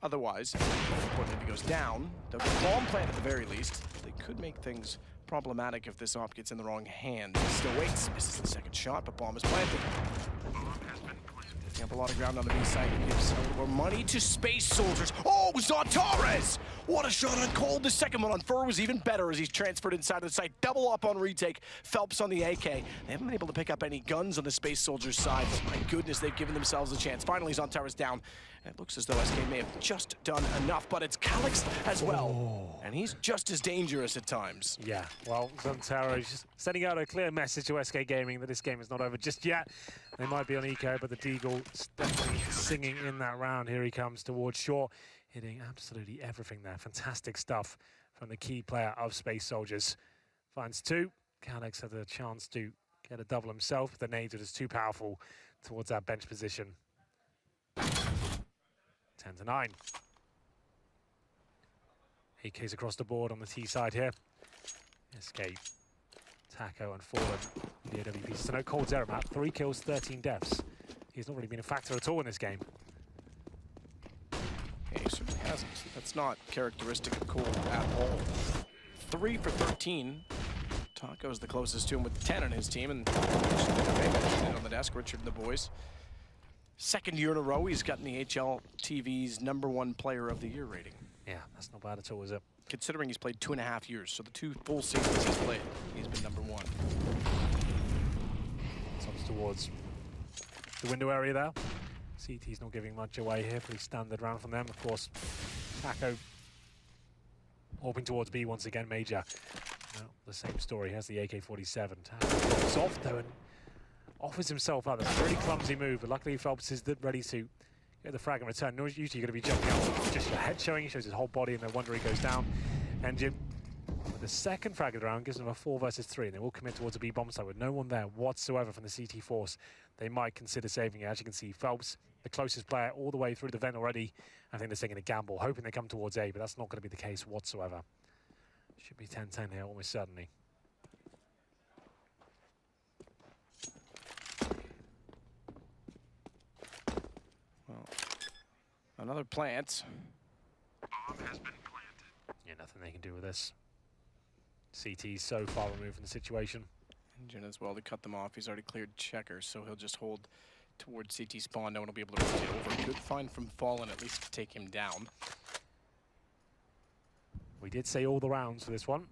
Otherwise, if he goes down, they'll get bomb plant at the very least. They could make things problematic if this op gets in the wrong hand. He still waits, misses the second shot, but bomb is planted. Picking up a lot of ground on the B side. He gives a little more money to Space Soldiers. Oh, Zantares! What a shot on Cold. The second one on Fur was even better as he's transferred inside of the site. Double up on retake. Phelps on the AK. They haven't been able to pick up any guns on the Space Soldiers side, but my goodness, they've given themselves a chance. Finally, Zantares down. And it looks as though SK may have just done enough, but it's Calix as well. And he's just as dangerous at times. Yeah, well, Zantares just sending out a clear message to SK Gaming that this game is not over just yet. They might be on eco, but the deagle definitely singing in that round. Here he comes towards short, hitting absolutely everything there. Fantastic stuff from the key player of Space Soldiers. Finds two. Calix had a chance to get a double himself, but the nades are just too powerful towards that bench position. 10-9. AKs across the board on the T side here. Escape, Taco and Fallen. The AWP. So no Cold Zero map. 3 kills, 13 deaths. He's not really been a factor at all in this game. Yeah, he certainly hasn't. That's not characteristic of Cold at all. 3 for 13. Taco's the closest to him with 10 on his team, and on the desk, Richard and the boys. Second year in a row, he's gotten the HL TV's #1 player of the year rating. Yeah, that's not bad at all, is it? Considering he's played 2.5 years, so the 2 full seasons he's played, he's been #1. Comes towards the window area there. CT's not giving much away here. Pretty standard round from them. Of course, Taco hoping towards B once again. Major. Well, the same story. He has the AK-47. Taco soft though and offers himself out. That's a really clumsy move, but luckily Phelps is ready to get the frag in return. Usually you're going to be jumping out, just your head showing. He shows his whole body, and no wonder he goes down. And Jim, with the second frag of the round, gives them a 4 versus 3, and they will commit towards a B bomb site with no one there whatsoever from the CT force. They might consider saving it. As you can see, Phelps, the closest player all the way through the vent already. I think they're taking a gamble, hoping they come towards A, but that's not going to be the case whatsoever. Should be 10-10 here, almost certainly. Well, another plant. Bomb has been planted. Yeah, nothing they can do with this. CT's so far removed from the situation. Engine as well to cut them off. He's already cleared checkers, so he'll just hold towards CT spawn. No one will be able to rotate over. Good find from Fallen, at least to take him down. We did say all the rounds for this one.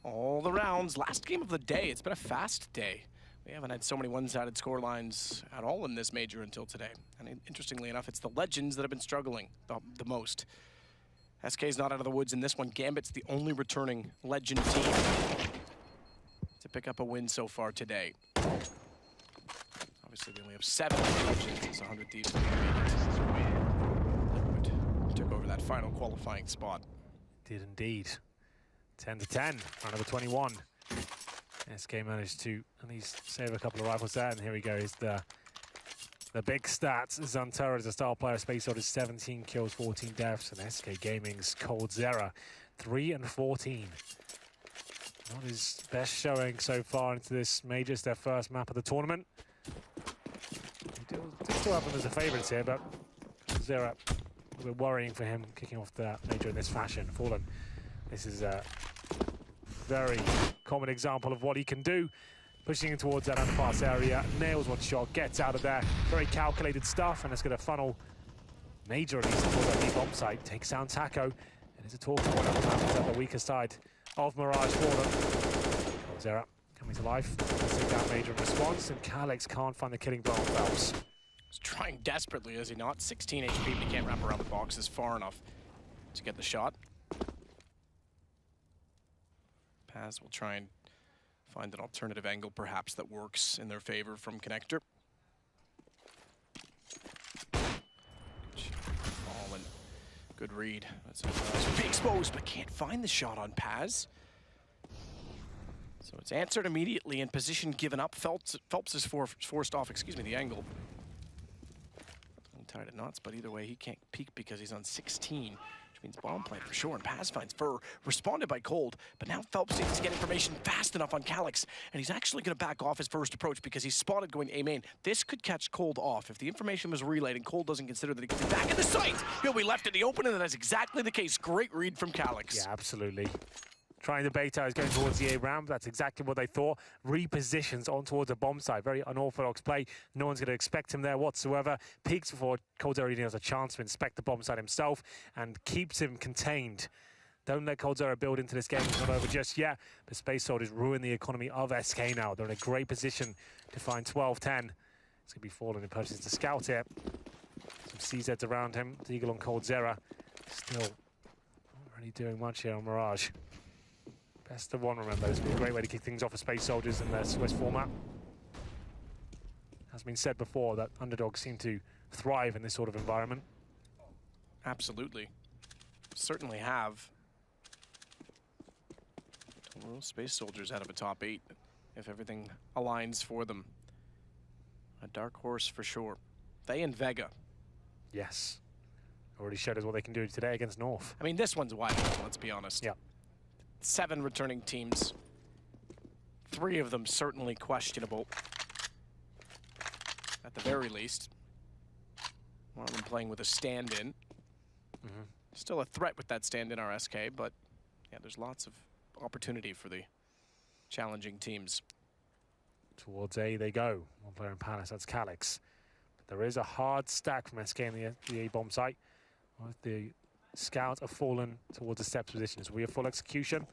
All the rounds. Last game of the day. It's been a fast day. We haven't had so many one-sided score lines at all in this major until today. And interestingly enough, it's the Legends that have been struggling the most. SK's not out of the woods in this one. Gambit's the only returning Legend team to pick up a win so far today. Obviously, they only have 7 Legends. It's 100 Thieves. Liquid took over that final qualifying spot. Did indeed. 10-10, round number 21. SK managed to at least save a couple of rifles there, and here we go. Is the big stats. Zantares, a star player, Space Soldiers, 17 kills, 14 deaths, and SK Gaming's Cold Zera, 3 and 14. Not his best showing so far into this major. It's their first map of the tournament. They still have them as the favourites here, but Zera, a bit worrying for him, kicking off the major in this fashion. Fallen, this is a very common example of what he can do. Pushing in towards that underpass area, nails one shot, gets out of there. Very calculated stuff, and it's going to funnel Major at least towards that deep bomb site. Takes down Taco, and it's a talking one. Happens at the weaker side of Mirage Fallen. Zera coming to life. Let's take down Major in response, and Calix can't find the killing blow on Phelps. He's trying desperately, is he not? 16 HP, but he can't wrap around the boxes far enough to get the shot. Paz will try and find an alternative angle perhaps that works in their favor from Connector. Fallen. Good read. That's be exposed, but can't find the shot on Paz. So it's answered immediately in position given up. Phelps is forced off, the angle. I'm tied at knots, but either way, he can't peek because he's on 16, which means bomb plant for sure. And Paz finds Fur, responded by Cold, but now Phelps needs to get information fast enough on Calyx, and he's actually going to back off his first approach because he's spotted going A main. This could catch Cold off. If the information was relayed and Cold doesn't consider that he can be back in the site, he'll be left in the open, and that's exactly the case. Great read from Calyx. Yeah, absolutely. Trying the bait out, is going towards the A ramp. That's exactly what they thought. Repositions on towards a bomb site. Very unorthodox play. No one's going to expect him there whatsoever. Peeks before Coldzera even has a chance to inspect the bomb site himself and keeps him contained. Don't let Coldzera build into this game. It's not over just yet. But Space Soldiers ruin the economy of SK now. They're in a great position to find 12-10. It's going to be Fallen in purchases to scout here. Some CZs around him. Deagle on Coldzera. Still not really doing much here on Mirage. Best of one, remember. This would be a great way to kick things off for Space Soldiers in their Swiss format. As been said before, that underdogs seem to thrive in this sort of environment. Absolutely. Certainly have. Well, Space Soldiers out of a top 8 if everything aligns for them. A dark horse for sure. They and Vega. Yes. Already showed us what they can do today against North. I mean, this one's wide open, let's be honest. Yeah. 7 returning teams. 3 of them certainly questionable. At the very least. One of them playing with a stand-in. Still a threat with that stand-in RSK, but yeah, there's lots of opportunity for the challenging teams. Towards A they go. One player in Palace, that's Calyx. But there is a hard stack from SK in the A bomb site. With the Scouts have fallen towards the steps positions. We have full execution.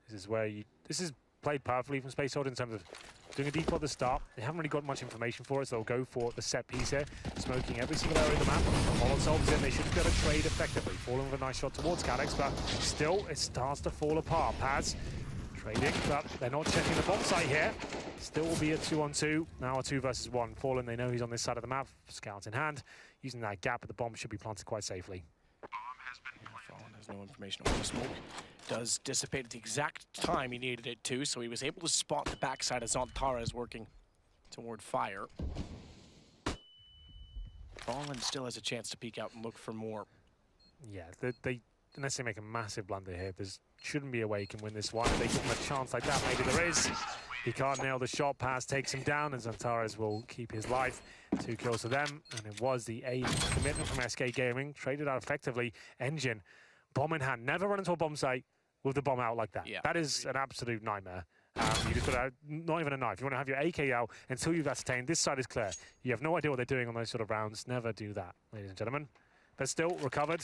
This is where this is played powerfully from Space Soldier in terms of doing a default at the start. They haven't really got much information for it, so they'll go for the set piece here, smoking every single area of the map. Molotov's in, they should be able to trade effectively. Falling with a nice shot towards Calyx, but still it starts to fall apart. Paz trading, but they're not checking the bomb site here. Still will be a 2-on-2, now a 2 versus 1. Fallen, they know he's on this side of the map, Scouts in hand. Using that gap, but the bomb should be planted quite safely. Fallen has no information on the smoke. Does dissipate at the exact time he needed it to, so he was able to spot the backside as Antara is working toward fire. Fallen still has a chance to peek out and look for more. Yeah, they unless they make a massive blunder here, there shouldn't be a way he can win this one. If they give him a chance like that, maybe there is. He can't nail the shot, Pass takes him down, and Zantares will keep his life. 2 kills to them, and it was the A commitment from SK Gaming, traded out effectively. Engine, bomb in hand, never run into a bomb site with the bomb out like that. Yeah. That is an absolute nightmare. You just got to, not even a knife. You want to have your AK out until you've ascertained this side is clear. You have no idea what they're doing on those sort of rounds. Never do that, ladies and gentlemen. But still recovered,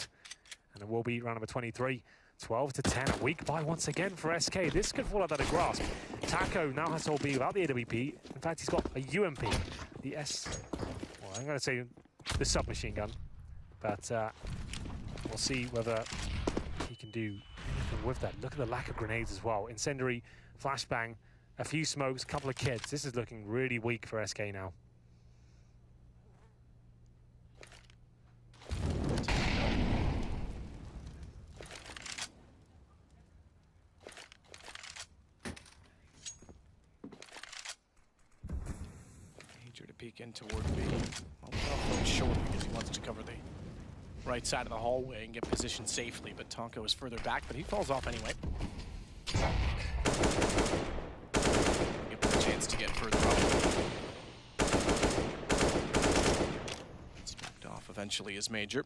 and it will be round number 23. 12-10, a weak buy once again for SK. This could fall out of the grasp. Taco now has to hold B without the AWP. In fact, he's got a UMP. The well, I'm going to say the submachine gun. But we'll see whether he can do anything with that. Look at the lack of grenades as well. Incendiary, flashbang, a few smokes, a couple of kids. This is looking really weak for SK now. Peek in toward B. Well, short because he wants to cover the right side of the hallway and get positioned safely, but Tonko is further back, but he falls off anyway. Give him a chance to get further up. Smoked off eventually is Major.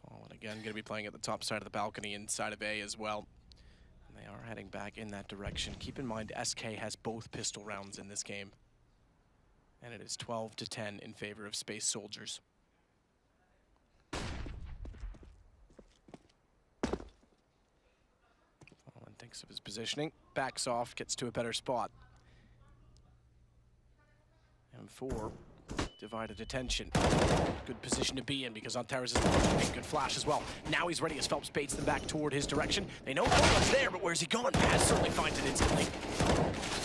Fallen again, going to be playing at the top side of the balcony inside of A as well. They are heading back in that direction. Keep in mind, SK has both pistol rounds in this game. And it is 12-10 in favor of Space Soldiers. Fallen thinks of his positioning, backs off, gets to a better spot. M4, divided attention. good position to be in because Antares is a good flash as well. Now he's ready as Phelps baits them back toward his direction. They know no one's there, but where's he going? Paz certainly finds it instantly.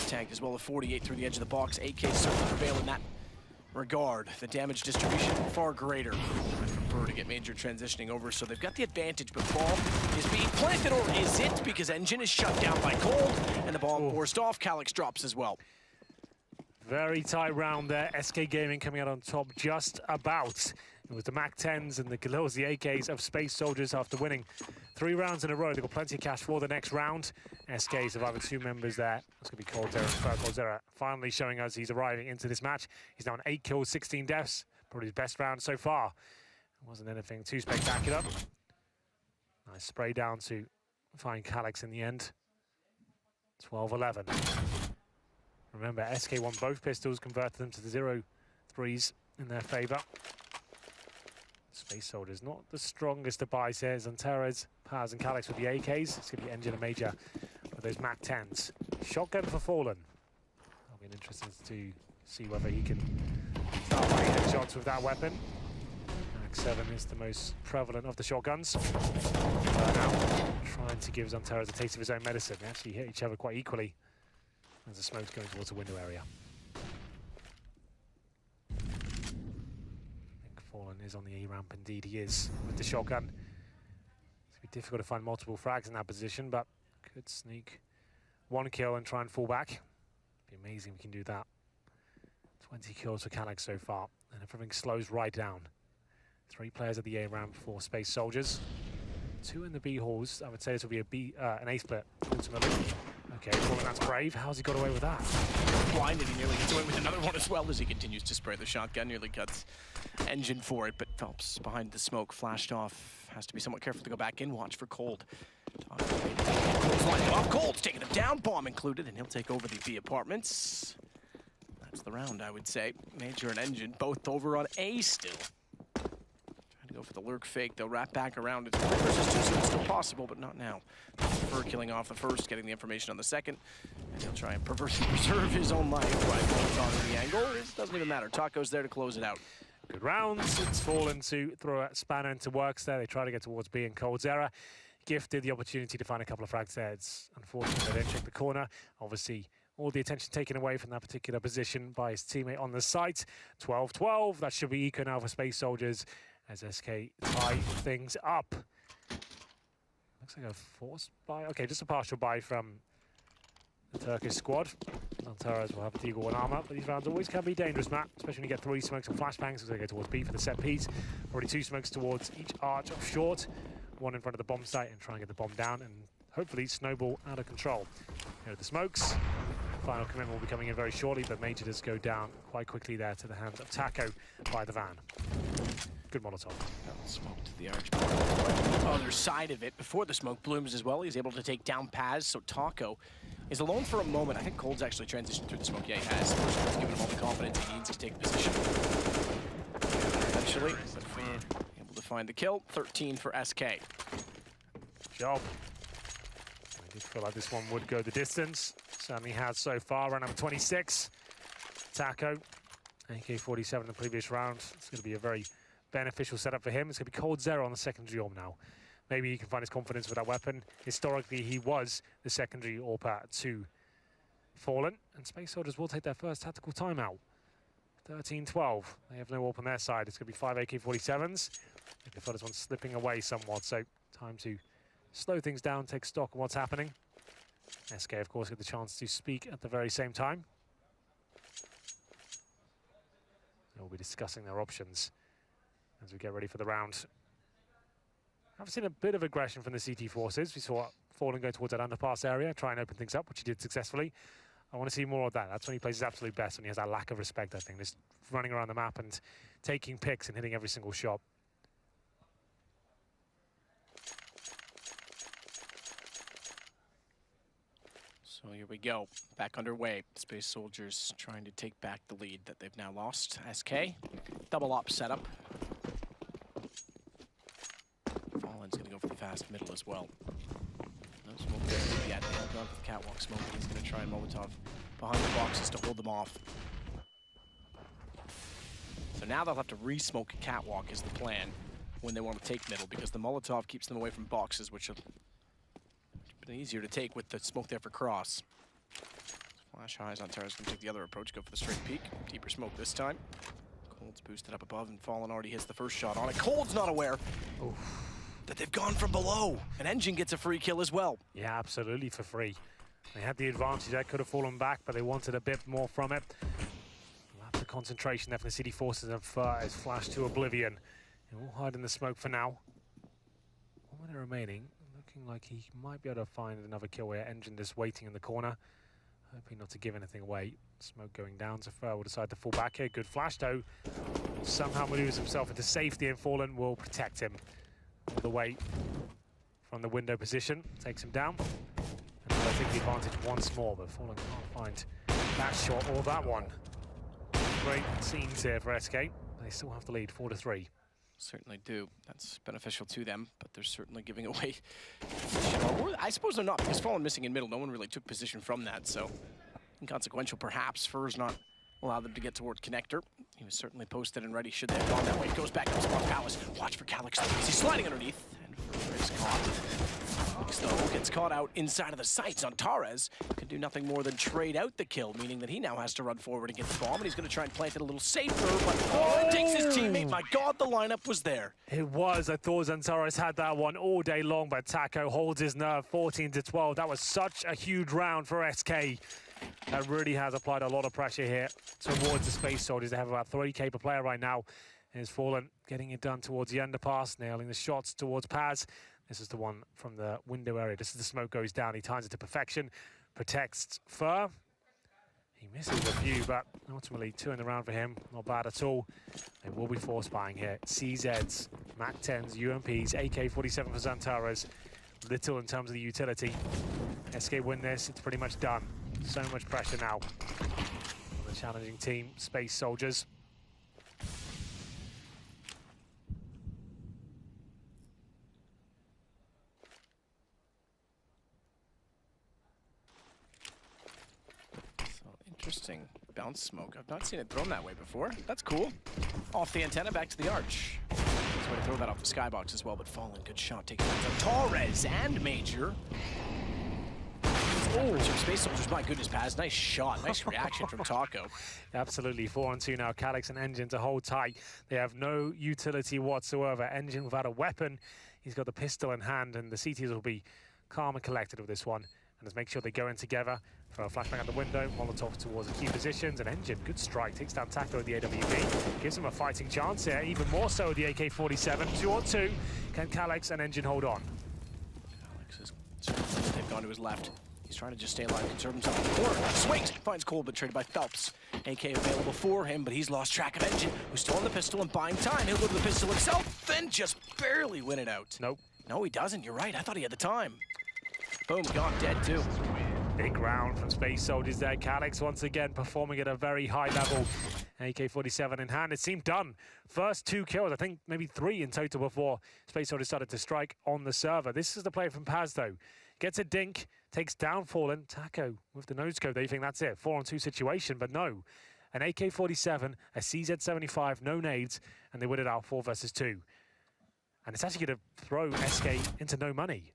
Tagged as well, a 48 through the edge of the box. AK certainly prevail in that regard. The damage distribution far greater. I prefer to get Major transitioning over, so they've got the advantage, but bomb is being planted, or is it? Because Engine is shut down by Cold, and the bomb forced off. Calyx drops as well. Very tight round there. SK Gaming coming out on top just about. It was the MAC-10s and the Galils, the AKs of Space Soldiers after winning 3 rounds in a row. They've got plenty of cash for the next round. SK surviving 2 members there. It's going to be Coldzera. Coldzera finally showing us he's arriving into this match. He's now on 8 kills, 16 deaths. Probably his best round so far. It wasn't anything too spectacular. Nice spray down to find Calyx in the end. 12-11. Remember, SK won both pistols, converted them to the 0-3s in their favor. Space Soldiers, not the strongest of buys here. Antares, Paz, and Calyx with the AKs. It's going to be Engine and Major with those MAC-10s. Shotgun for Fallen. That'll be interesting to see whether he can start firing headshots with that weapon. MAC-7 is the most prevalent of the shotguns. Now trying to give Antares a taste of his own medicine. They actually hit each other quite equally as the smoke's going towards the window area. Fallen is on the A ramp, indeed he is, with the shotgun. It's going to be difficult to find multiple frags in that position, but could sneak 1 kill and try and fall back. Be amazing if we can do that. 20 kills for Calyx so far, and everything slows right down. 3 players at the A ramp for Space Soldiers. 2 in the B halls. I would say this will be an A split ultimately. Okay, Fallen, that's brave. How's he got away with that? Blinded, he nearly gets away with another one as well as he continues to spray the shotgun. Nearly cuts Engine for it, but Phelps behind the smoke, flashed off. Has to be somewhat careful to go back in. Watch for Cold. Cold's lining him up. Cold's taking him down, bomb included, and he'll take over the B apartments. That's the round, I would say. Major and Engine both over on A still. Go for the lurk fake. They'll wrap back around. It's versus 2, so it's still possible, but not now. Prefer killing off the first, getting the information on the second, and he'll try and perversely preserve his own life by going on the angle. It doesn't even matter. Taco's there to close it out. Good rounds. It's Fallen to throw a spanner into works there. They try to get towards B and Coldzera. Gifted the opportunity to find a couple of frags there. It's unfortunate they don't check the corner. Obviously, all the attention taken away from that particular position by his teammate on the site. 12-12. That should be eco now for Space Soldiers, as SK tie things up. Looks like a forced buy. Okay, just a partial buy from the Turkish squad. Antares will have a Deagle and armor, but these rounds always can be dangerous, Matt, especially when you get 3 smokes and flashbangs. So they go towards B for the set piece. Already 2 smokes towards each arch of short. 1 in front of the bomb site and try and get the bomb down and hopefully snowball out of control. Here are the smokes. Final commitment will be coming in very shortly, but Major does go down quite quickly there to the hands of Taco by the van. Good Molotov. Smoke to the arch. The other side of it, before the smoke blooms as well, he's able to take down Paz, so Taco is alone for a moment. I think Cold's actually transitioned through the smoke. Yeah, he has. First, giving him all the confidence he needs to take position. Eventually, able to find the kill. 13 for SK. Good job. I did feel like this one would go the distance. Certainly has so far. Round number 26. Taco. AK-47 in the previous round. It's going to be a very beneficial setup for him. It's going to be Coldzera on the secondary AWP now. Maybe he can find his confidence with that weapon. Historically, he was the secondary AWP to Fallen. And Space Soldiers will take their first tactical timeout. 13-12. They have no AWP on their side. It's going to be 5 AK-47s. They feel this one's slipping away somewhat, so time to slow things down, take stock of what's happening. SK, of course, get the chance to speak at the very same time. They'll be discussing their options as we get ready for the round. I've seen a bit of aggression from the CT forces. We saw Fallen go towards that underpass area, try and open things up, which he did successfully. I want to see more of that. That's when he plays his absolute best, when he has that lack of respect, I think. Just running around the map and taking picks and hitting every single shot. So here we go, back underway. Space Soldiers trying to take back the lead that they've now lost. SK, double op setup. Fallen's gonna go for the fast middle as well. No smoke there yet. They have gone for the catwalk smoke, and he's gonna try and Molotov behind the boxes to hold them off. So now they'll have to re-smoke catwalk is the plan when they want to take middle, because the Molotov keeps them away from boxes, which have been easier to take with the smoke there for cross. Flash highs on Tara's going to take the other approach, go for the straight peek. Deeper smoke this time. Cold's boosted up above, and Fallen already hits the first shot on it. Cold's not aware that they've gone from below. An Engine gets a free kill as well. Yeah, absolutely for free. They had the advantage. That could have fallen back, but they wanted a bit more from it. Lots of concentration there from the City Forces, and Fur is flashed to oblivion. They will hide in the smoke for now. 1 minute remaining. Looking like he might be able to find another kill where Engine just waiting in the corner. Hoping not to give anything away. Smoke going down, so Fur will decide to fall back here. Good flash though. Somehow maneuvers himself into safety, and Fallen will protect him all the way from the window position. Takes him down. And I think the advantage once more, but Fallen can't find that shot or that one. Great scenes here for SK. They still have the lead 4-3. Certainly do. That's beneficial to them, but they're certainly giving away. Or I suppose they're not, because Fallen missing in middle, no one really took position from that, so inconsequential perhaps. Fur's not allowed them to get toward connector. He was certainly posted and ready should they have gone that way. Goes back up Spawn Palace. Watch for Calyx. He's sliding underneath, and Fur is caught. Though gets caught out inside of the sights on Torres. Could do nothing more than trade out the kill, meaning that he now has to run forward and get the bomb, and he's going to try and plant it a little safer, but Fallen takes his teammate. My God, the lineup was there. It was. I thought Zantares had that one all day long, but Taco holds his nerve. 14-12. That was such a huge round for SK. That really has applied a lot of pressure here towards the Space Soldiers. They have about 30k per player right now. It's Fallen getting it done towards the underpass, nailing the shots towards Paz. This is the one from the window area. Just as the smoke goes down, he times it to perfection. Protects Fur. He misses a few, but ultimately 2 in the round for him. Not bad at all. They will be force buying here. CZs, MAC-10s, UMPs, AK-47 for Zantares. Little in terms of the utility. SK win this, it's pretty much done. So much pressure now on the challenging team, Space Soldiers. Interesting bounce smoke. I've not seen it thrown that way before. That's cool. Off the antenna, back to the arch. That's way to throw that off the skybox as well, but Fallen, good shot. Taking it from Torres and Major. Oh, Space Soldiers, my goodness, Paz. Nice shot. Nice reaction from Taco. Absolutely. 4-2 now. Calyx and Engine to hold tight. They have no utility whatsoever. Engine without a weapon. He's got the pistol in hand, and the CTs will be calm and collected with this one. And let's make sure they go in together. Throw a flashbang out the window, Molotov towards the key positions, and Engine, good strike, takes down Taco with the AWP, gives him a fighting chance here, even more so with the AK-47. 2-on-2, can Calyx and Engine hold on? Calyx is, they've gone to his left. He's trying to just stay alive, conserve himself in the corner. Swings, finds Cole, but traded by Phelps. AK available for him, but he's lost track of Engine, who's still on the pistol and buying time. He'll go to the pistol himself, then just barely win it out. Nope. No, he doesn't, you're right, I thought he had the time. Boom, gone, dead too. Big round from Space Soldiers there. Calyx once again performing at a very high level. AK-47 in hand. It seemed done. First 2 kills, I think maybe 3 in total before Space Soldiers started to strike on the server. This is the play from Paz though. Gets a dink, takes down Fallen. Taco with the nose scope. They think that's it. 4-on-2 situation, but no. An AK-47, a CZ-75, no nades, and they win it out 4 versus 2. And it's actually going to throw SK into no money.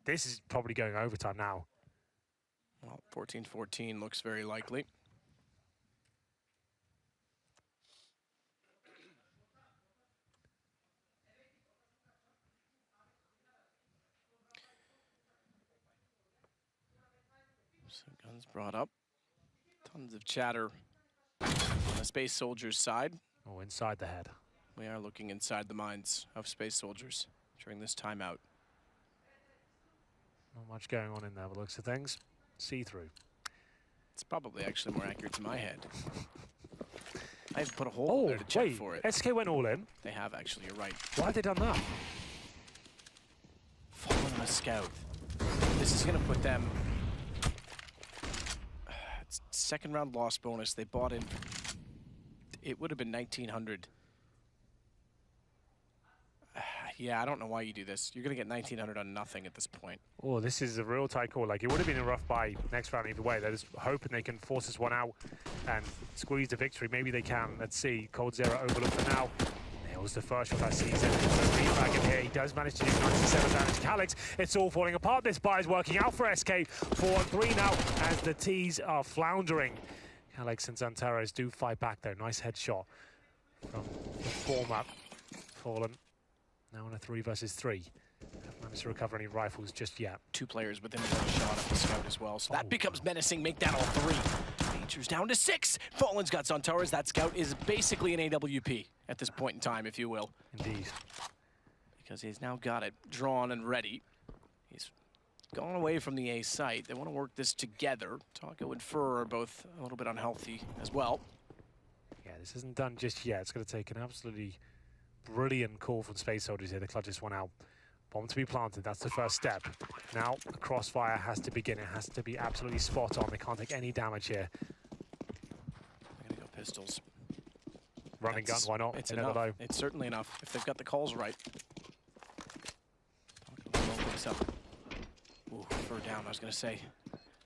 This is probably going overtime now. Well, 14-14 looks very likely. So guns brought up. Tons of chatter on the Space Soldiers side. Oh, inside the head. We are looking inside the minds of Space Soldiers during this timeout. Not much going on in there by the looks of things. See-through. It's probably actually more accurate to my head. I've put a hole there to check for it. SK went all in. They have actually, you're right. Why have they done that? Fallen on a scout. This is going to put them... It's second round loss bonus. They bought in... It would have been 1,900. Yeah, I don't know why you do this. You're going to get 1,900 on nothing at this point. Oh, this is a real tight call. Like, it would have been a rough buy next round either way. They're just hoping they can force this one out and squeeze the victory. Maybe they can. Let's see. Cold Zero overlooked for now. Nails the first shot that season. Refrag in here. He does manage to do 97 damage. Calyx, it's all falling apart. This buy is working out for SK. 4-3 now as the T's are floundering. Calyx and Zantares do fight back though. Nice headshot from the former Fallen. Now on a 3 versus 3. Haven't managed to recover any rifles just yet. 2 players within 1 shot of the scout as well, so that becomes menacing. Make that all 3. Major's down to 6. Fallen's got Zantares. That scout is basically an AWP at this point in time, if you will. Indeed. Because he's now got it drawn and ready. He's gone away from the A site. They want to work this together. Taco and Fur are both a little bit unhealthy as well. Yeah, this isn't done just yet. It's going to take an absolutely brilliant call from Space Soldiers here to clutch this one out. Bomb to be planted, that's the first step. Now, the crossfire has to begin. It has to be absolutely spot on. They can't take any damage here. They're going to go pistols. Running gun, why not? It's Another enough. low. It's certainly enough if they've got the calls right. Ooh, Fur down, I was going to say.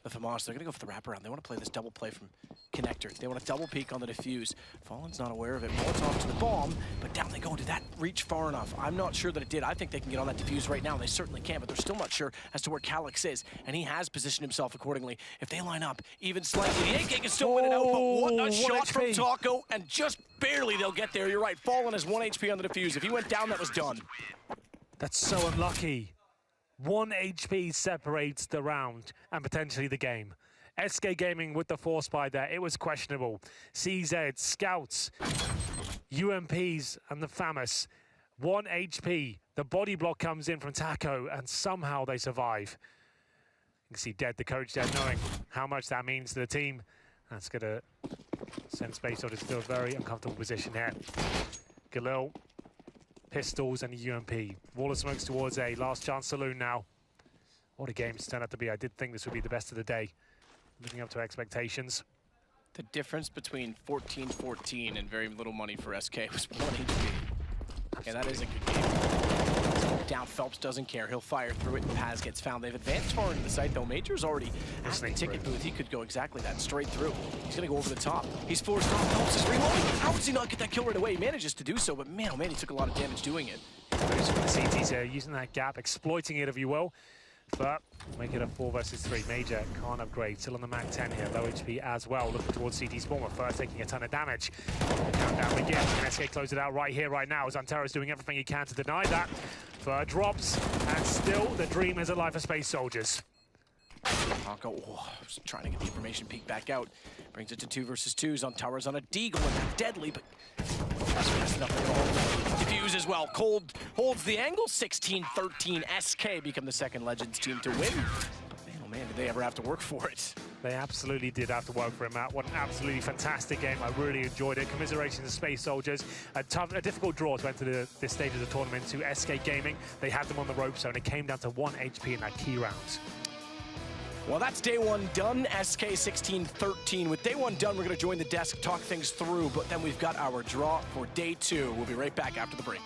The FAMAS, they're going to go for the wraparound. They want to play this double play from Connector. They want to double peek on the defuse. Fallen's not aware of it. Molotov to the bomb, but down they go. Did that reach far enough? I'm not sure that it did. I think they can get on that defuse right now. They certainly can, but they're still not sure as to where Calyx is, and he has positioned himself accordingly. If they line up even slightly, the AK can still win it out, but what a shot from HP. Taco, and just barely they'll get there. You're right. Fallen has 1 HP on the defuse. If he went down, that was done. That's so unlucky. 1 HP separates the round and potentially the game. SK Gaming with the force buy there, it was questionable. CZ, Scouts, UMPs, and the FAMAS. 1 HP. The body block comes in from Taco, and somehow they survive. You can see Dead, the coach there, knowing how much that means to the team. That's going to send Space Soldiers to a very uncomfortable position here. Galil, pistols, and a UMP. Wall of smokes towards A. Last chance saloon now. What a game it's turned out to be. I did think this would be the best of the day. Living up to expectations. The difference between 14-14 and very little money for SK was 1 HP. Yeah, that is a good game. Down, Phelps doesn't care. He'll fire through it. Paz gets found. They've advanced far into the site, though. Major's already at the ticket booth. He could go exactly that, straight through. He's going to go over the top. He's forced off. Phelps is reloading. How does he not get that kill right away? He manages to do so, but man, oh man, he took a lot of damage doing it. The CTs using that gap, exploiting it, if you will. But make it a 4 versus 3. Major can't upgrade. Still on the Mac 10 here. Low HP as well. Looking towards CT Spawn. First taking a ton of damage. The countdown begins. Can SK close it out right here, right now? Zantares doing everything he can to deny that. Fur drops. And still, the dream is alive for Space Soldiers. Taco, just trying to get the information peek back out. Brings it to 2 versus 2. Zantares on a deagle, and that deadly, but that's fast enough to hold. Defuse as well. Cold holds the angle. 16-13. SK become the second Legends team to win. But man, oh man, did they ever have to work for it? They absolutely did have to work for it, Matt. What an absolutely fantastic game. I really enjoyed it. Commiserations to Space Soldiers. A difficult draw to enter this stage of the tournament to SK Gaming. They had them on the ropes, and it came down to 1 HP in that key round. Well, that's day 1 done. SK 16-13. With day 1 done, we're going to join the desk, talk things through, but then we've got our draw for day 2. We'll be right back after the break.